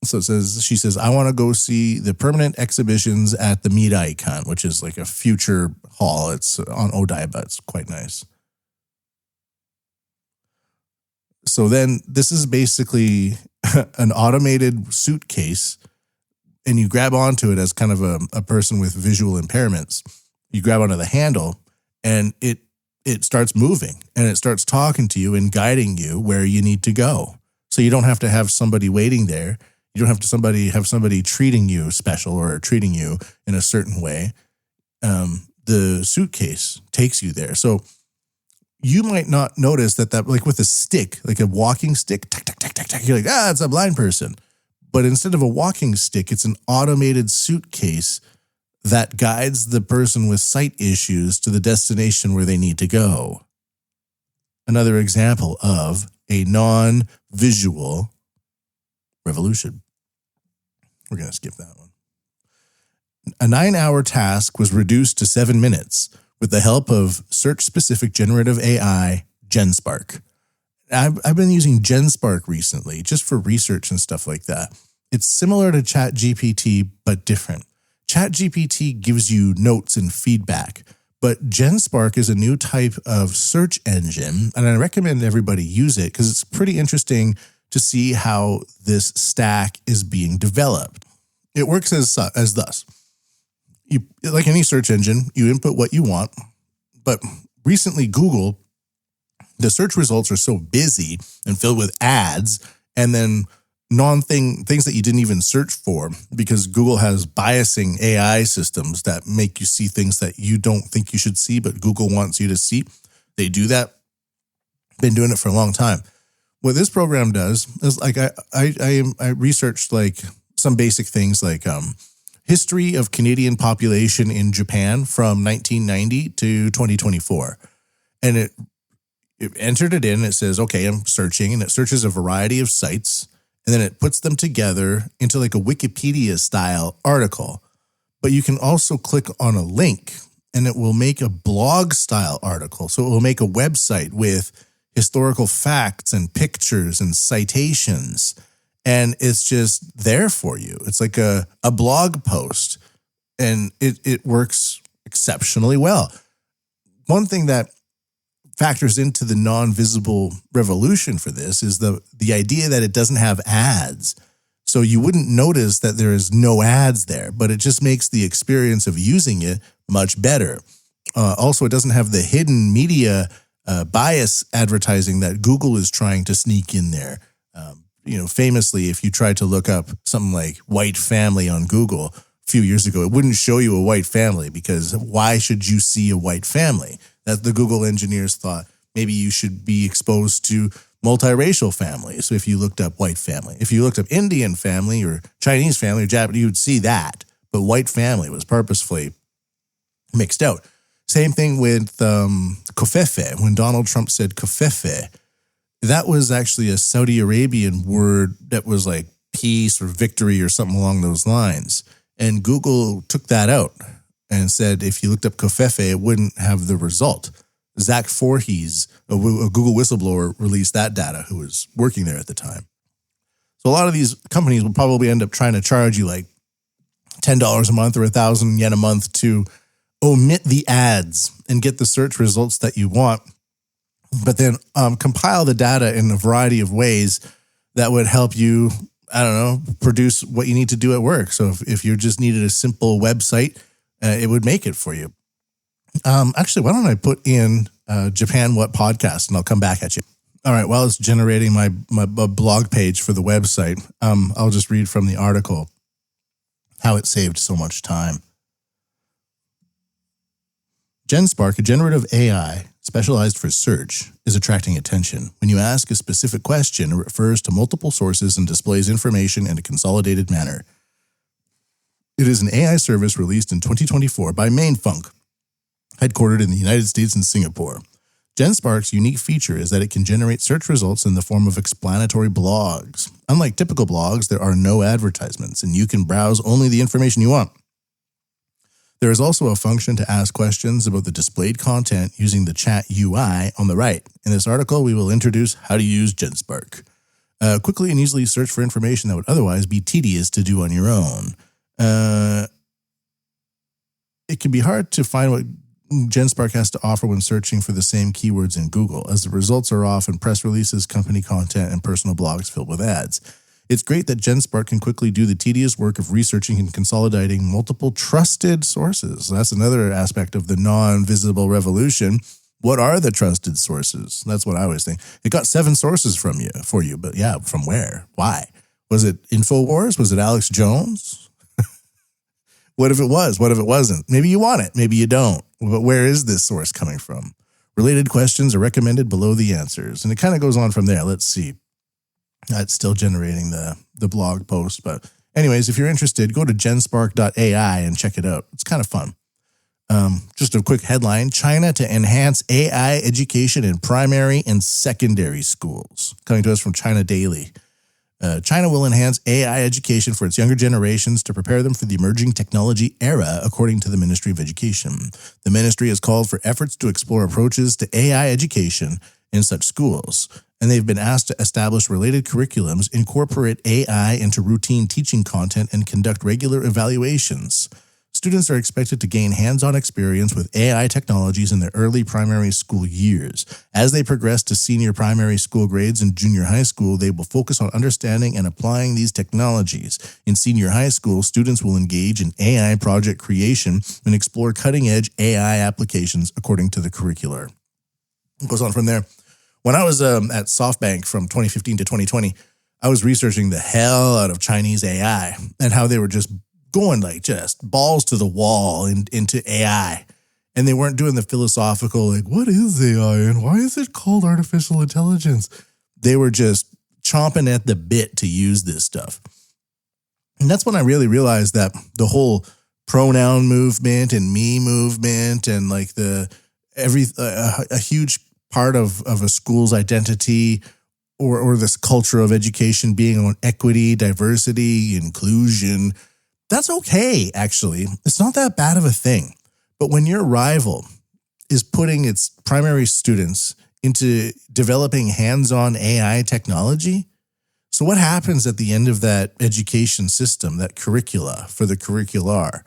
So she says, "I want to go see the permanent exhibitions at the Meat Icon," which is like a future hall. It's on Odaiba. It's quite nice. So then this is basically an automated suitcase, and you grab onto it as kind of a person with visual impairments. You grab onto the handle, and it starts moving, and it starts talking to you and guiding you where you need to go. So you don't have to have somebody waiting there. You don't have to have somebody treating you special or treating you in a certain way. The suitcase takes you there. So you might not notice that like with a stick, like a walking stick, tack, tack, tack, tack, tack, you're like, it's a blind person. But instead of a walking stick, it's an automated suitcase that guides the person with sight issues to the destination where they need to go. Another example of a non-visual revolution. We're going to skip that one. A 9-hour task was reduced to 7 minutes with the help of search-specific generative AI, GenSpark. I've been using GenSpark recently just for research and stuff like that. It's similar to ChatGPT, but different. ChatGPT gives you notes and feedback, but GenSpark is a new type of search engine, and I recommend everybody use it because it's pretty interesting to see how this stack is being developed. It works as thus. You, like any search engine, you input what you want, but recently Google, the search results are so busy and filled with ads and then things that you didn't even search for, because Google has biasing AI systems that make you see things that you don't think you should see, but Google wants you to see. They do that. Been doing it for a long time. What this program does is, like, I researched like some basic things like history of Canadian population in Japan from 1990 to 2024. And it entered it in. It says, okay, I'm searching, and it searches a variety of sites, and then it puts them together into like a Wikipedia style article. But you can also click on a link and it will make a blog style article. So it will make a website with historical facts and pictures and citations. And it's just there for you. It's like a blog post, and it works exceptionally well. One thing that factors into the non-visible revolution for this is the idea that it doesn't have ads. So you wouldn't notice that there is no ads there, but it just makes the experience of using it much better. Also, it doesn't have the hidden media bias advertising that Google is trying to sneak in there. Famously, if you tried to look up something like white family on Google a few years ago, it wouldn't show you a white family, because why should you see a white family? That the Google engineers thought maybe you should be exposed to multiracial families. So if you looked up white family, if you looked up Indian family or Chinese family or Japanese, you would see that. But white family was purposefully mixed out. Same thing with kofefe. When Donald Trump said kofefe, that was actually a Saudi Arabian word that was like peace or victory or something along those lines. And Google took that out and said if you looked up kofefe, it wouldn't have the result. Zach Voorhees, a Google whistleblower, released that data, who was working there at the time. So a lot of these companies will probably end up trying to charge you like $10 a month or 1,000 yen a month to omit the ads and get the search results that you want, but then compile the data in a variety of ways that would help you, produce what you need to do at work. So if you just needed a simple website, it would make it for you. Actually, why don't I put in Japan What Podcast, and I'll come back at you. All right, while it's generating my blog page for the website, I'll just read from the article how it saved so much time. GenSpark, a generative AI specialized for search, is attracting attention. When you ask a specific question, it refers to multiple sources and displays information in a consolidated manner. It is an AI service released in 2024 by Mainfunk, headquartered in the United States and Singapore. GenSpark's unique feature is that it can generate search results in the form of explanatory blogs. Unlike typical blogs, there are no advertisements, and you can browse only the information you want. There is also a function to ask questions about the displayed content using the chat UI on the right. In this article, we will introduce how to use GenSpark. Quickly and easily search for information that would otherwise be tedious to do on your own. It can be hard to find what GenSpark has to offer when searching for the same keywords in Google, as the results are often press releases, company content, and personal blogs filled with ads. It's great that GenSpark can quickly do the tedious work of researching and consolidating multiple trusted sources. That's another aspect of the non-visible revolution. What are the trusted sources? That's what I always think. It got 7 sources for you, but yeah, from where? Why? Was it InfoWars? Was it Alex Jones? What if it was? What if it wasn't? Maybe you want it, maybe you don't. But where is this source coming from? Related questions are recommended below the answers. And it kind of goes on from there. Let's see. It's still generating the blog post, but Anyways, if you're interested, go to genspark.ai and check it out. It's kind of fun. Just a quick headline: China to enhance AI education in primary and secondary schools. Coming to us from China Daily. China will enhance AI education for its younger generations to prepare them for the emerging technology era, according to the Ministry of Education. The ministry has called for efforts to explore approaches to AI education in such schools, and they've been asked to establish related curriculums, incorporate AI into routine teaching content, and conduct regular evaluations. Students are expected to gain hands-on experience with AI technologies in their early primary school years. As they progress to senior primary school grades and junior high school, they will focus on understanding and applying these technologies. In senior high school, students will engage in AI project creation and explore cutting-edge AI applications according to the curricular. It goes on from there. When I was at SoftBank from 2015 to 2020, I was researching the hell out of Chinese AI and how they were just going like just balls to the wall into AI. And they weren't doing the philosophical, like, what is AI and why is it called artificial intelligence? They were just chomping at the bit to use this stuff. And that's when I really realized that the whole pronoun movement and me movement and like a huge part of a school's identity or this culture of education being on equity, diversity, inclusion, that's okay, actually. It's not that bad of a thing. But when your rival is putting its primary students into developing hands-on AI technology, so what happens at the end of that education system, that curricula for the curricular?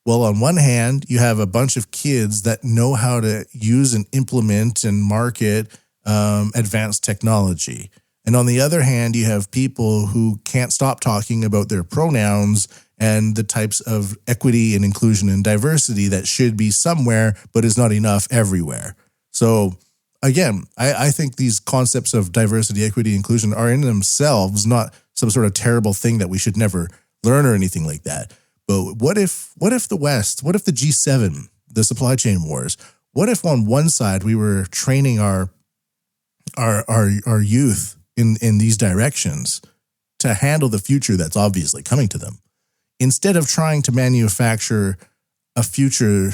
Well, on one hand, you have a bunch of kids that know how to use and implement and market advanced technology. And on the other hand, you have people who can't stop talking about their pronouns and the types of equity and inclusion and diversity that should be somewhere, but is not enough everywhere. So again, I think these concepts of diversity, equity, inclusion are in themselves not some sort of terrible thing that we should never learn or anything like that. But what if the West, what if the G7, the supply chain wars, what if on one side we were training our youth in these directions to handle the future that's obviously coming to them, instead of trying to manufacture a future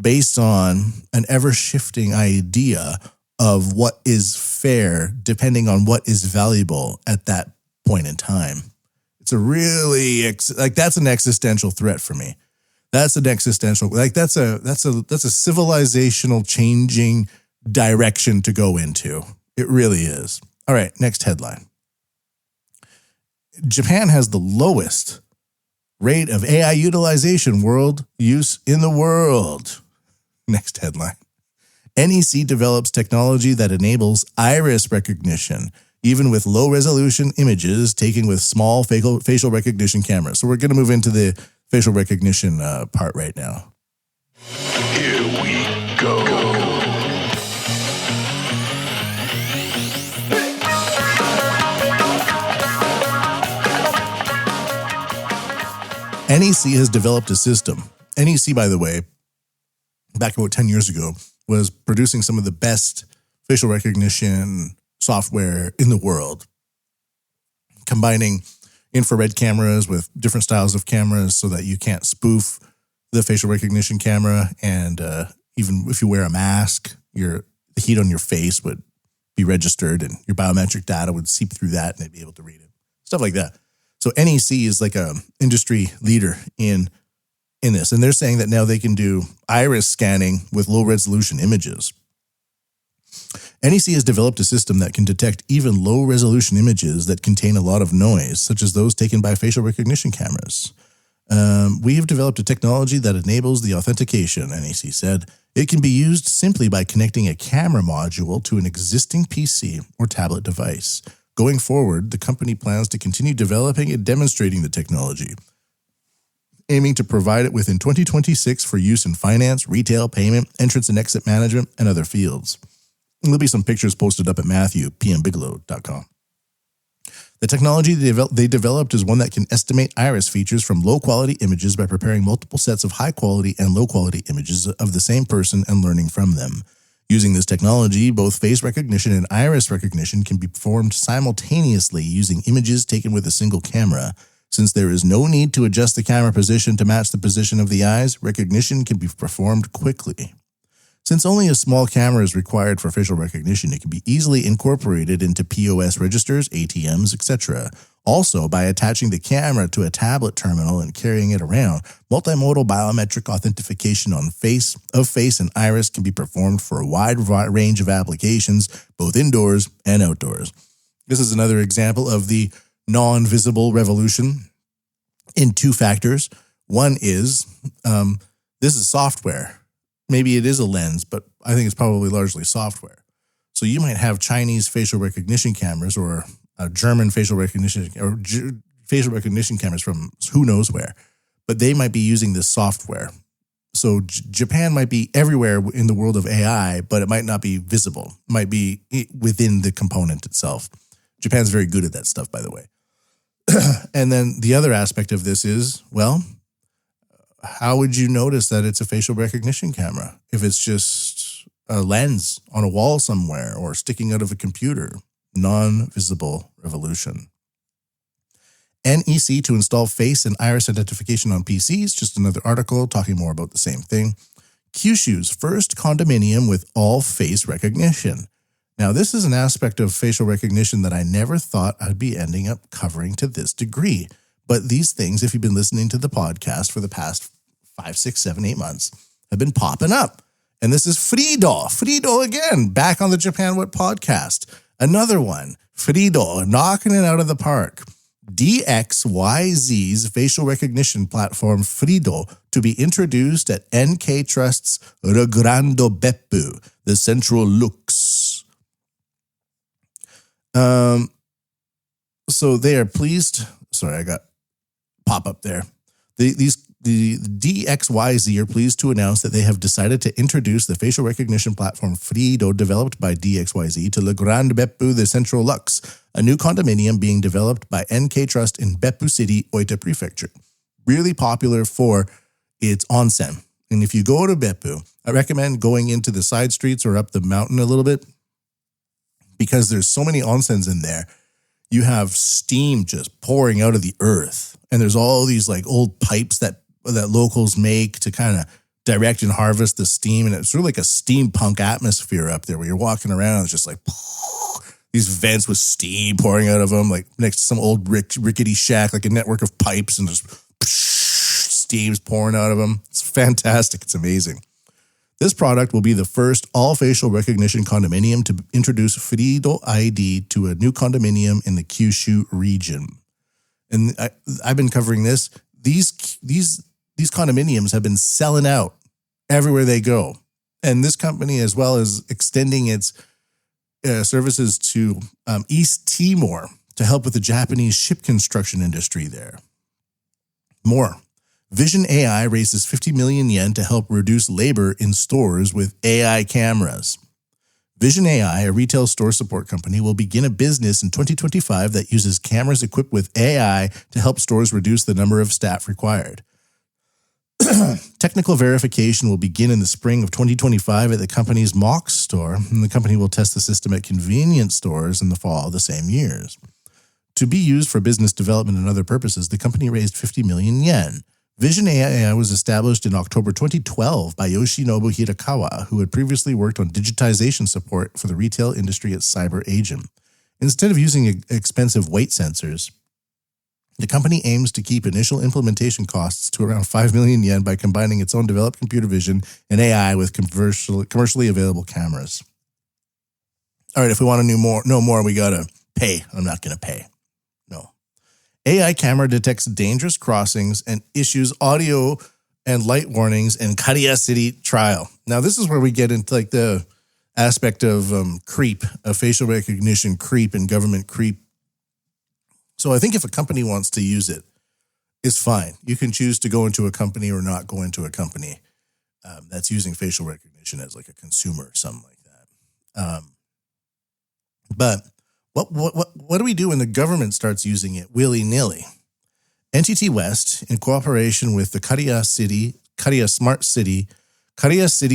based on an ever-shifting idea of what is fair depending on what is valuable at that point in time. It's a really, that's an existential threat for me. That's an existential, that's a civilizational changing direction to go into. It really is. All right, next headline. Japan has the lowest rate of AI utilization use in the world. Next headline. NEC develops technology that enables iris recognition, even with low-resolution images taken with small facial recognition cameras. So we're going to move into the facial recognition part right now. Here we go. NEC has developed a system. NEC, by the way, back about 10 years ago, was producing some of the best facial recognition software in the world, combining infrared cameras with different styles of cameras so that you can't spoof the facial recognition camera. And even if you wear a mask, the heat on your face would be registered and your biometric data would seep through that and they'd be able to read it. Stuff like that. So NEC is like a industry leader in this. And they're saying that now they can do iris scanning with low resolution images. NEC has developed a system that can detect even low resolution images that contain a lot of noise, such as those taken by facial recognition cameras. We have developed a technology that enables the authentication, NEC said. It can be used simply by connecting a camera module to an existing PC or tablet device. Going forward, the company plans to continue developing and demonstrating the technology, aiming to provide it within 2026 for use in finance, retail, payment, entrance and exit management, and other fields. There'll be some pictures posted up at matthewpmbigelow.com. The technology they developed is one that can estimate iris features from low-quality images by preparing multiple sets of high-quality and low-quality images of the same person and learning from them. Using this technology, both face recognition and iris recognition can be performed simultaneously using images taken with a single camera. Since there is no need to adjust the camera position to match the position of the eyes, recognition can be performed quickly. Since only a small camera is required for facial recognition, it can be easily incorporated into POS registers, ATMs, etc. Also, by attaching the camera to a tablet terminal and carrying it around, multimodal biometric authentication on face and iris can be performed for a wide range of applications, both indoors and outdoors. This is another example of the non-visible revolution in two factors. One is this is software. Maybe it is a lens, but I think it's probably largely software. So you might have Chinese facial recognition cameras or German facial recognition cameras from who knows where, but they might be using this software. So Japan might be everywhere in the world of AI, but it might not be visible. It might be within the component itself. Japan's very good at that stuff, by the way. And then the other aspect of this is, well, how would you notice that it's a facial recognition camera if it's just a lens on a wall somewhere or sticking out of a computer? Non-visible revolution. NEC to install face and iris identification on PCs, just another article talking more about the same thing. Kyushu's first condominium with all face recognition. Now, this is an aspect of facial recognition that I never thought I'd be ending up covering to this degree. But these things, if you've been listening to the podcast for the past 5, 6, 7, 8 months, have been popping up. And this is Frido. Frido again, back on the Japan What podcast. Another one, Frido, knocking it out of the park. DXYZ's facial recognition platform Frido to be introduced at NK Trust's Regrando Beppu, the Central Lux. So they are pleased. Sorry, I got pop up there. The DXYZ are pleased to announce that they have decided to introduce the facial recognition platform Frido developed by DXYZ to Le Grand Beppu, the Central Lux, a new condominium being developed by NK Trust in Beppu City, Oita Prefecture. Really popular for its onsen. And if you go to Beppu, I recommend going into the side streets or up the mountain a little bit because there's so many onsens in there. You have steam just pouring out of the earth. And there's all these like old pipes that locals make to kind of direct and harvest the steam. And it's sort of like a steampunk atmosphere up there where you're walking around. It's just like these vents with steam pouring out of them, like next to some old rickety shack, like a network of pipes and just steam's pouring out of them. It's fantastic. It's amazing. This product will be the first all-facial recognition condominium to introduce Frido ID to a new condominium in the Kyushu region. And I've been covering this. These condominiums have been selling out everywhere they go. And this company, as well as extending its services to East Timor to help with the Japanese ship construction industry there. More. Vision AI raises 50 million yen to help reduce labor in stores with AI cameras. Vision AI, a retail store support company, will begin a business in 2025 that uses cameras equipped with AI to help stores reduce the number of staff required. Technical verification will begin in the spring of 2025 at the company's Mox store, and the company will test the system at convenience stores in the fall of the same years. To be used for business development and other purposes, the company raised 50 million yen. Vision AI was established in October 2012 by Yoshinobu Hirakawa, who had previously worked on digitization support for the retail industry at CyberAgent. Instead of using expensive weight sensors, the company aims to keep initial implementation costs to around 5 million yen by combining its own developed computer vision and AI with commercially available cameras. All right, if we want to know more, we got to pay. I'm not going to pay. No. AI camera detects dangerous crossings and issues audio and light warnings in Kariya City trial. Now, this is where we get into like the aspect of creep, of facial recognition creep and government creep. So I think if a company wants to use it, it's fine. You can choose to go into a company or not go into a company that's using facial recognition as like a consumer or something like that. But what do we do when the government starts using it willy-nilly? NTT West, in cooperation with the Kariya City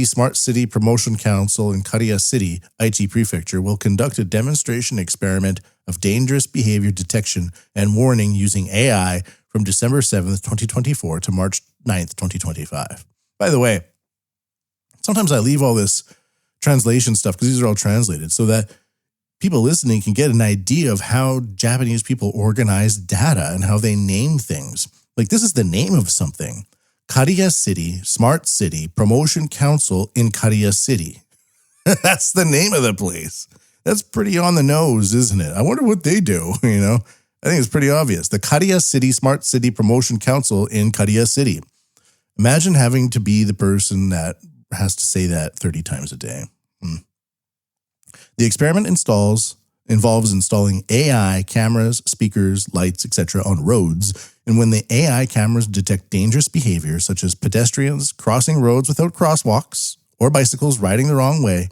Smart City Promotion Council in Kariya City, IT Prefecture, will conduct a demonstration experiment of dangerous behavior detection and warning using AI from December 7th, 2024 to March 9th, 2025. By the way, sometimes I leave all this translation stuff because these are all translated so that people listening can get an idea of how Japanese people organize data and how they name things. Like this is the name of something. Kariya City, Smart City, Promotion Council in Kariya City. That's the name of the place. That's pretty on the nose, isn't it? I wonder what they do, you know? I think it's pretty obvious. The Kariya City Smart City Promotion Council in Kariya City. Imagine having to be the person that has to say that 30 times a day. The experiment involves installing AI cameras, speakers, lights, etc. on roads. And when the AI cameras detect dangerous behavior, such as pedestrians crossing roads without crosswalks or bicycles riding the wrong way,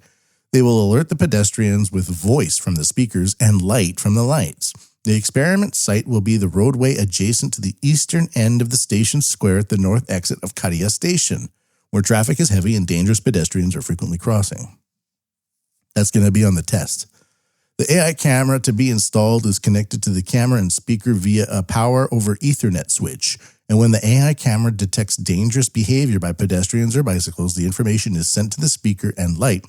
they will alert the pedestrians with voice from the speakers and light from the lights. The experiment site will be the roadway adjacent to the eastern end of the station square at the north exit of Kariya Station, where traffic is heavy and dangerous pedestrians are frequently crossing. That's going to be on the test. The AI camera to be installed is connected to the camera and speaker via a power over Ethernet switch. And when the AI camera detects dangerous behavior by pedestrians or bicycles, the information is sent to the speaker and light,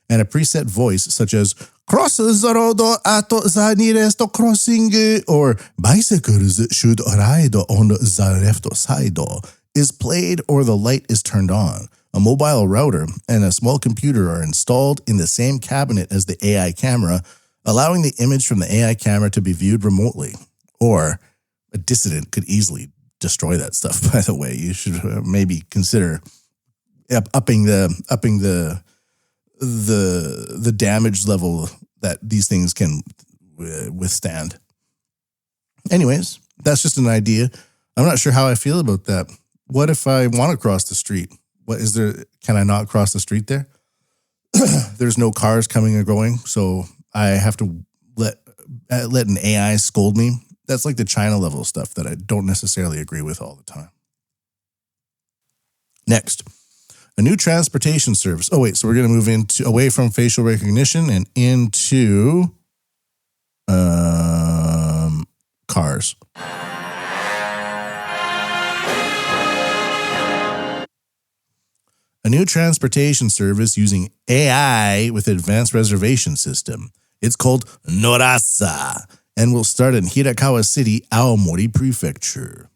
and a preset voice such as "Cross the road at the nearest crossing" or "Bicycles should ride on the left side" is played or the light is turned on. A mobile router and a small computer are installed in the same cabinet as the AI camera, allowing the image from the AI camera to be viewed remotely. Or a dissident could easily destroy that stuff, by the way. You should maybe consider upping the damage level that these things can withstand. Anyways, that's just an idea. I'm not sure how I feel about that. What if I want to cross the street? What is there? Can I not cross the street there? There's no cars coming or going, so I have to let an AI scold me. That's like the China level stuff that I don't necessarily agree with all the time. Next, a new transportation service. Oh wait, so we're going to move away from facial recognition and into cars. A new transportation service using AI with advanced reservation system. It's called Norasa and will start in Hirakawa City, Aomori Prefecture.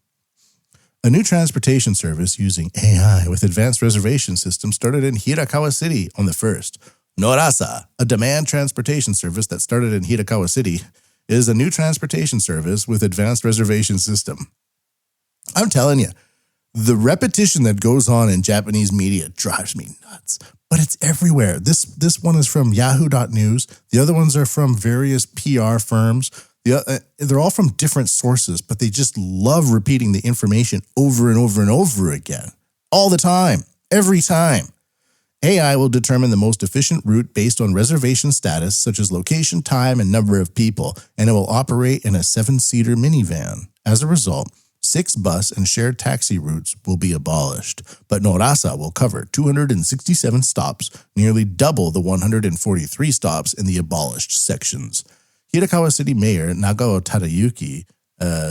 A new transportation service using AI with advanced reservation system started in Hirakawa City on the 1st. Norasa, a demand transportation service that started in Hirakawa City, is a new transportation service with advanced reservation system. I'm telling you, the repetition that goes on in Japanese media drives me nuts, but it's everywhere. This one is from yahoo.news. The other ones are from various PR firms. They're all from different sources, but they just love repeating the information over and over and over again. All the time, every time. AI will determine the most efficient route based on reservation status, such as location, time, and number of people, and it will operate in a 7-seater minivan. As a result, 6 bus and shared taxi routes will be abolished, but Norasa will cover 267 stops, nearly double the 143 stops in the abolished sections. Hirakawa City Mayor Nagao Tadayuki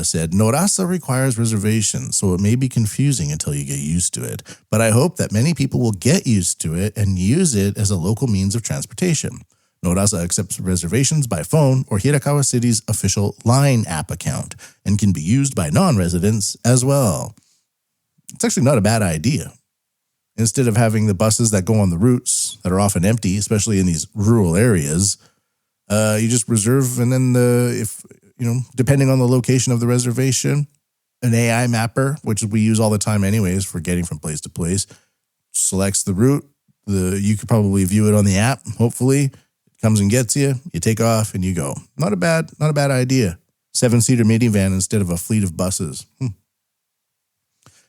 said, Norasa requires reservations, so it may be confusing until you get used to it, but I hope that many people will get used to it and use it as a local means of transportation. Norasa accepts reservations by phone or Hirakawa City's official Line app account and can be used by non-residents as well. It's actually not a bad idea. Instead of having the buses that go on the routes that are often empty, especially in these rural areas, you just reserve, and then depending on the location of the reservation, an AI mapper, which we use all the time anyways for getting from place to place, selects the route. You could probably view it on the app, hopefully. Comes and gets you, you take off, and you go. Not a bad idea. 7-seater minivan instead of a fleet of buses.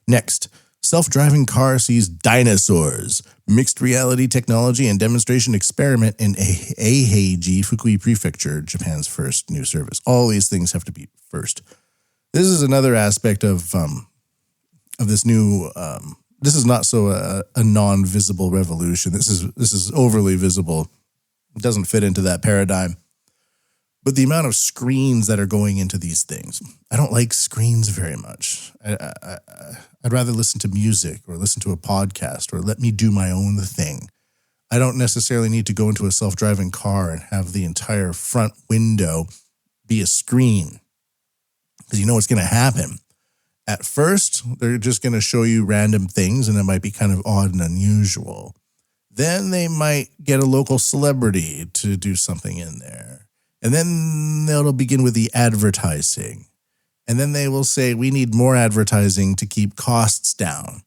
Next, self-driving car sees dinosaurs. Mixed reality technology and demonstration experiment in Eiheiji, Fukui Prefecture, Japan's first new service. All these things have to be first. This is another aspect of this new. This is not so a non-visible revolution. This is overly visible. It doesn't fit into that paradigm. But the amount of screens that are going into these things, I don't like screens very much. I'd rather listen to music or listen to a podcast or let me do my own thing. I don't necessarily need to go into a self-driving car and have the entire front window be a screen, because you know what's going to happen. At first, they're just going to show you random things, and it might be kind of odd and unusual. Then they might get a local celebrity to do something in there. And then they'll begin with the advertising. And then they will say, we need more advertising to keep costs down.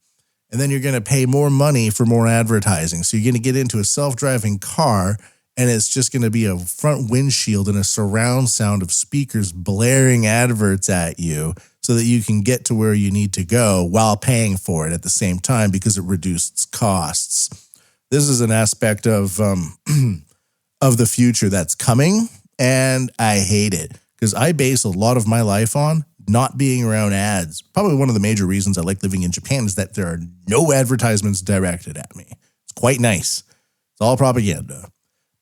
And then you're going to pay more money for more advertising. So you're going to get into a self-driving car, and it's just going to be a front windshield and a surround sound of speakers blaring adverts at you so that you can get to where you need to go while paying for it at the same time, because it reduces costs. This is an aspect of the future that's coming, and I hate it because I base a lot of my life on not being around ads. Probably one of the major reasons I like living in Japan is that there are no advertisements directed at me. It's quite nice. It's all propaganda.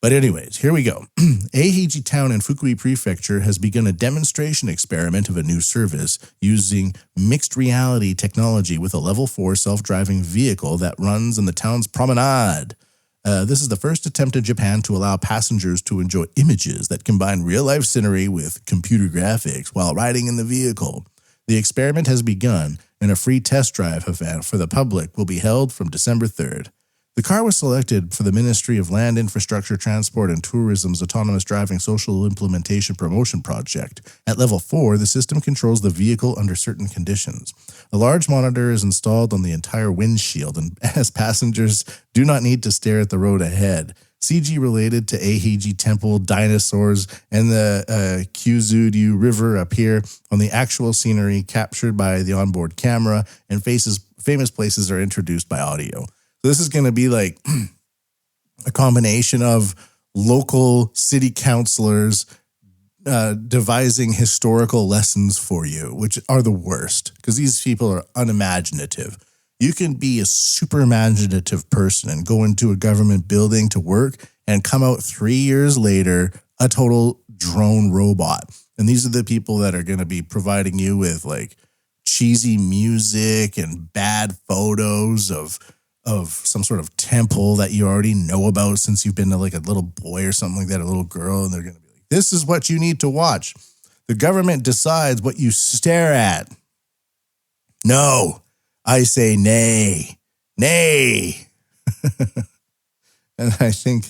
But anyways, here we go. Eihiji Town in Fukui Prefecture has begun a demonstration experiment of a new service using mixed reality technology with a level 4 self-driving vehicle that runs in the town's promenade. This is the first attempt in Japan to allow passengers to enjoy images that combine real-life scenery with computer graphics while riding in the vehicle. The experiment has begun, and a free test drive event for the public will be held from December 3rd. The car was selected for the Ministry of Land, Infrastructure, Transport, and Tourism's Autonomous Driving Social Implementation Promotion Project. At level 4, the system controls the vehicle under certain conditions. A large monitor is installed on the entire windshield, and as passengers do not need to stare at the road ahead. CG related to Eihiji Temple, dinosaurs, and the Kyuzuryu River appear on the actual scenery captured by the onboard camera, and famous places are introduced by audio. So this is going to be like a combination of local city councilors devising historical lessons for you, which are the worst because these people are unimaginative. You can be a super imaginative person and go into a government building to work and come out 3 years later, a total drone robot. And these are the people that are going to be providing you with like cheesy music and bad photos of some sort of temple that you already know about since you've been to like a little boy or something like that, a little girl, and they're going to be like, this is what you need to watch. The government decides what you stare at. No, I say nay. Nay. And I think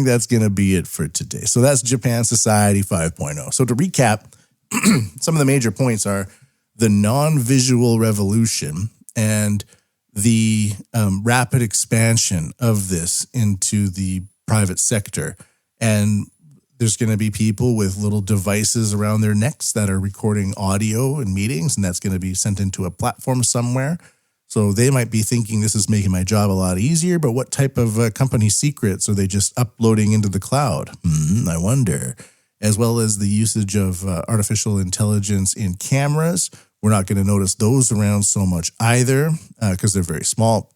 that's going to be it for today. So that's Japan Society 5.0. So to recap, some of the major points are the non-visual revolution and the rapid expansion of this into the private sector. And there's going to be people with little devices around their necks that are recording audio in meetings, and that's going to be sent into a platform somewhere. So they might be thinking this is making my job a lot easier, but what type of company secrets are they just uploading into the cloud? I wonder. As well as the usage of artificial intelligence in cameras. We're not going to notice those around so much either because they're very small.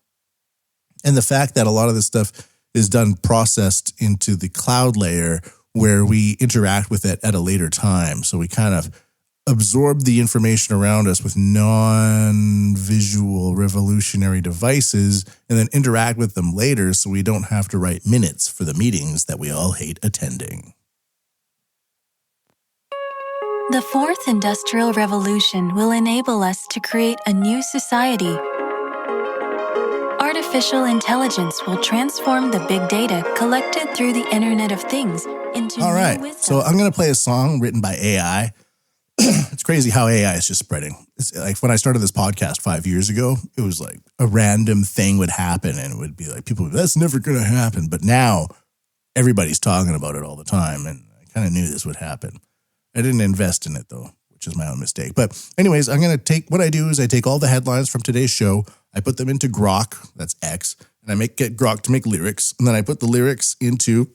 And the fact that a lot of this stuff is done processed into the cloud layer where we interact with it at a later time. So we kind of absorb the information around us with non-visual revolutionary devices and then interact with them later so we don't have to write minutes for the meetings that we all hate attending. The fourth industrial revolution will enable us to create a new society. Artificial intelligence will transform the big data collected through the Internet of Things into All right, new wisdom. so I'm going to play a song written by AI. It's crazy how AI is just spreading. It's like when I started this podcast 5 years ago, it was like a random thing would happen and it would be like, people would be, that's never going to happen. But now everybody's talking about it all the time. And I kind of knew this would happen. I didn't invest in it though, which is my own mistake. But anyways, I'm going to take, what I do is I take all the headlines from today's show. I put them into Grok, that's X, and I get Grok to make lyrics. And then I put the lyrics into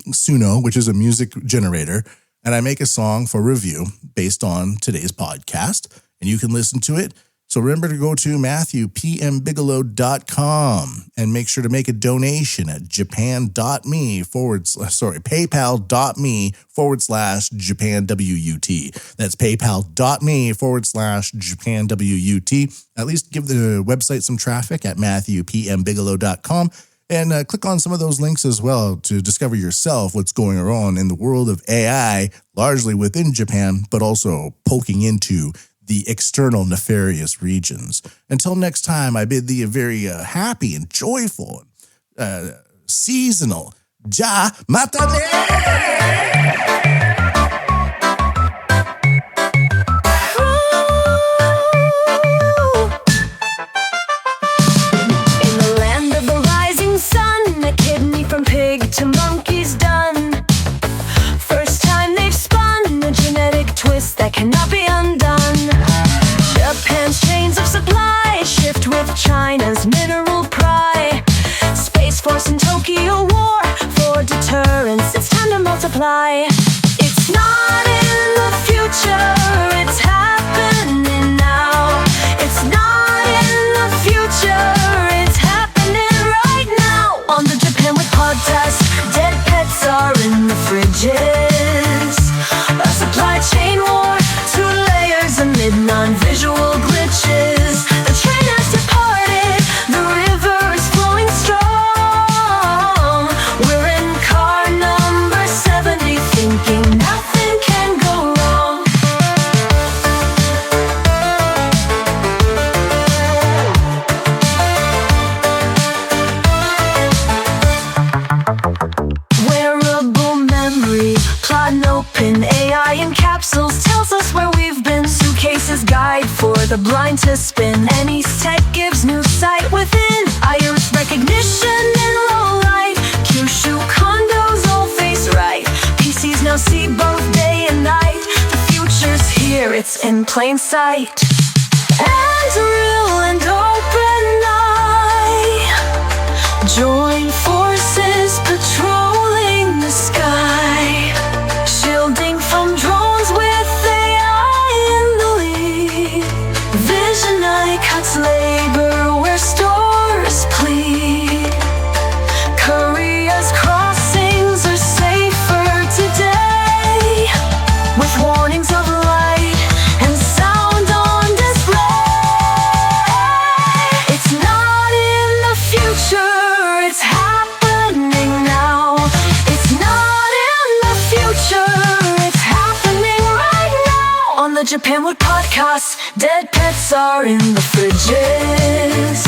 Suno, which is a music generator. And I make a song for review based on today's podcast. And you can listen to it So remember to go to MatthewPMBigelow.com and make sure to make a donation at paypal.me/JapanWUT. That's paypal.me/JapanWUT. At least give the website some traffic at MatthewPMBigelow.com. And click on some of those links as well to discover yourself what's going on in the world of AI, largely within Japan, but also poking into the external nefarious regions. Until next time, I bid thee a very happy and joyful, seasonal Ja Mata ne! To monkeys done. First time they've spun a genetic twist that cannot be undone. Japan's chains of supply shift with China's mineral pride. Space Force and Tokyo War for deterrence. It's time to multiply. It's not in the future, it's happening now. It's not in the future, it's happening right now. On the Japan with podcast, dead pets are in the fridges. A supply chain war, 2 layers amid non-visual glitches. The train has departed, the river is flowing strong. We're in car number 70, thinking nothing can go wrong. Wearable memory, plotting open AI in capsules, tells us where we've been. Suitcases guide for the blind to spin. Any tech gives new sight within. Iris recognition in low light. Kyushu condos all face right. PCs now see both day and night. The future's here, it's in plain sight. And real and open eye. Join forces patrolling the sky. Shielding from drones with AI in the lead. Vision eye cuts labor where stores plead. Korea's crossings are safer today. With warnings of light and sound on display. It's not in the future, it's happening now. It's not in the future, it's happening right now. On the Japanwood podcast, dead pets are in the fridges.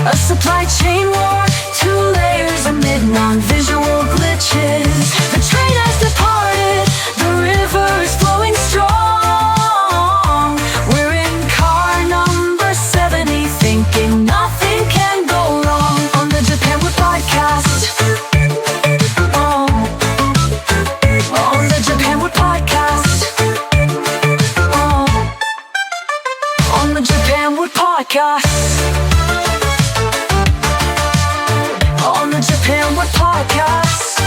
A supply chain war, 2 layers amid non-visual glitches. The train has departed, the river is flowing strong. We're in car number 70, thinking nothing can go wrong. On the Japanwood podcast. On the Japanwood podcast. On the Japanwood podcast. On the Japanwood podcast.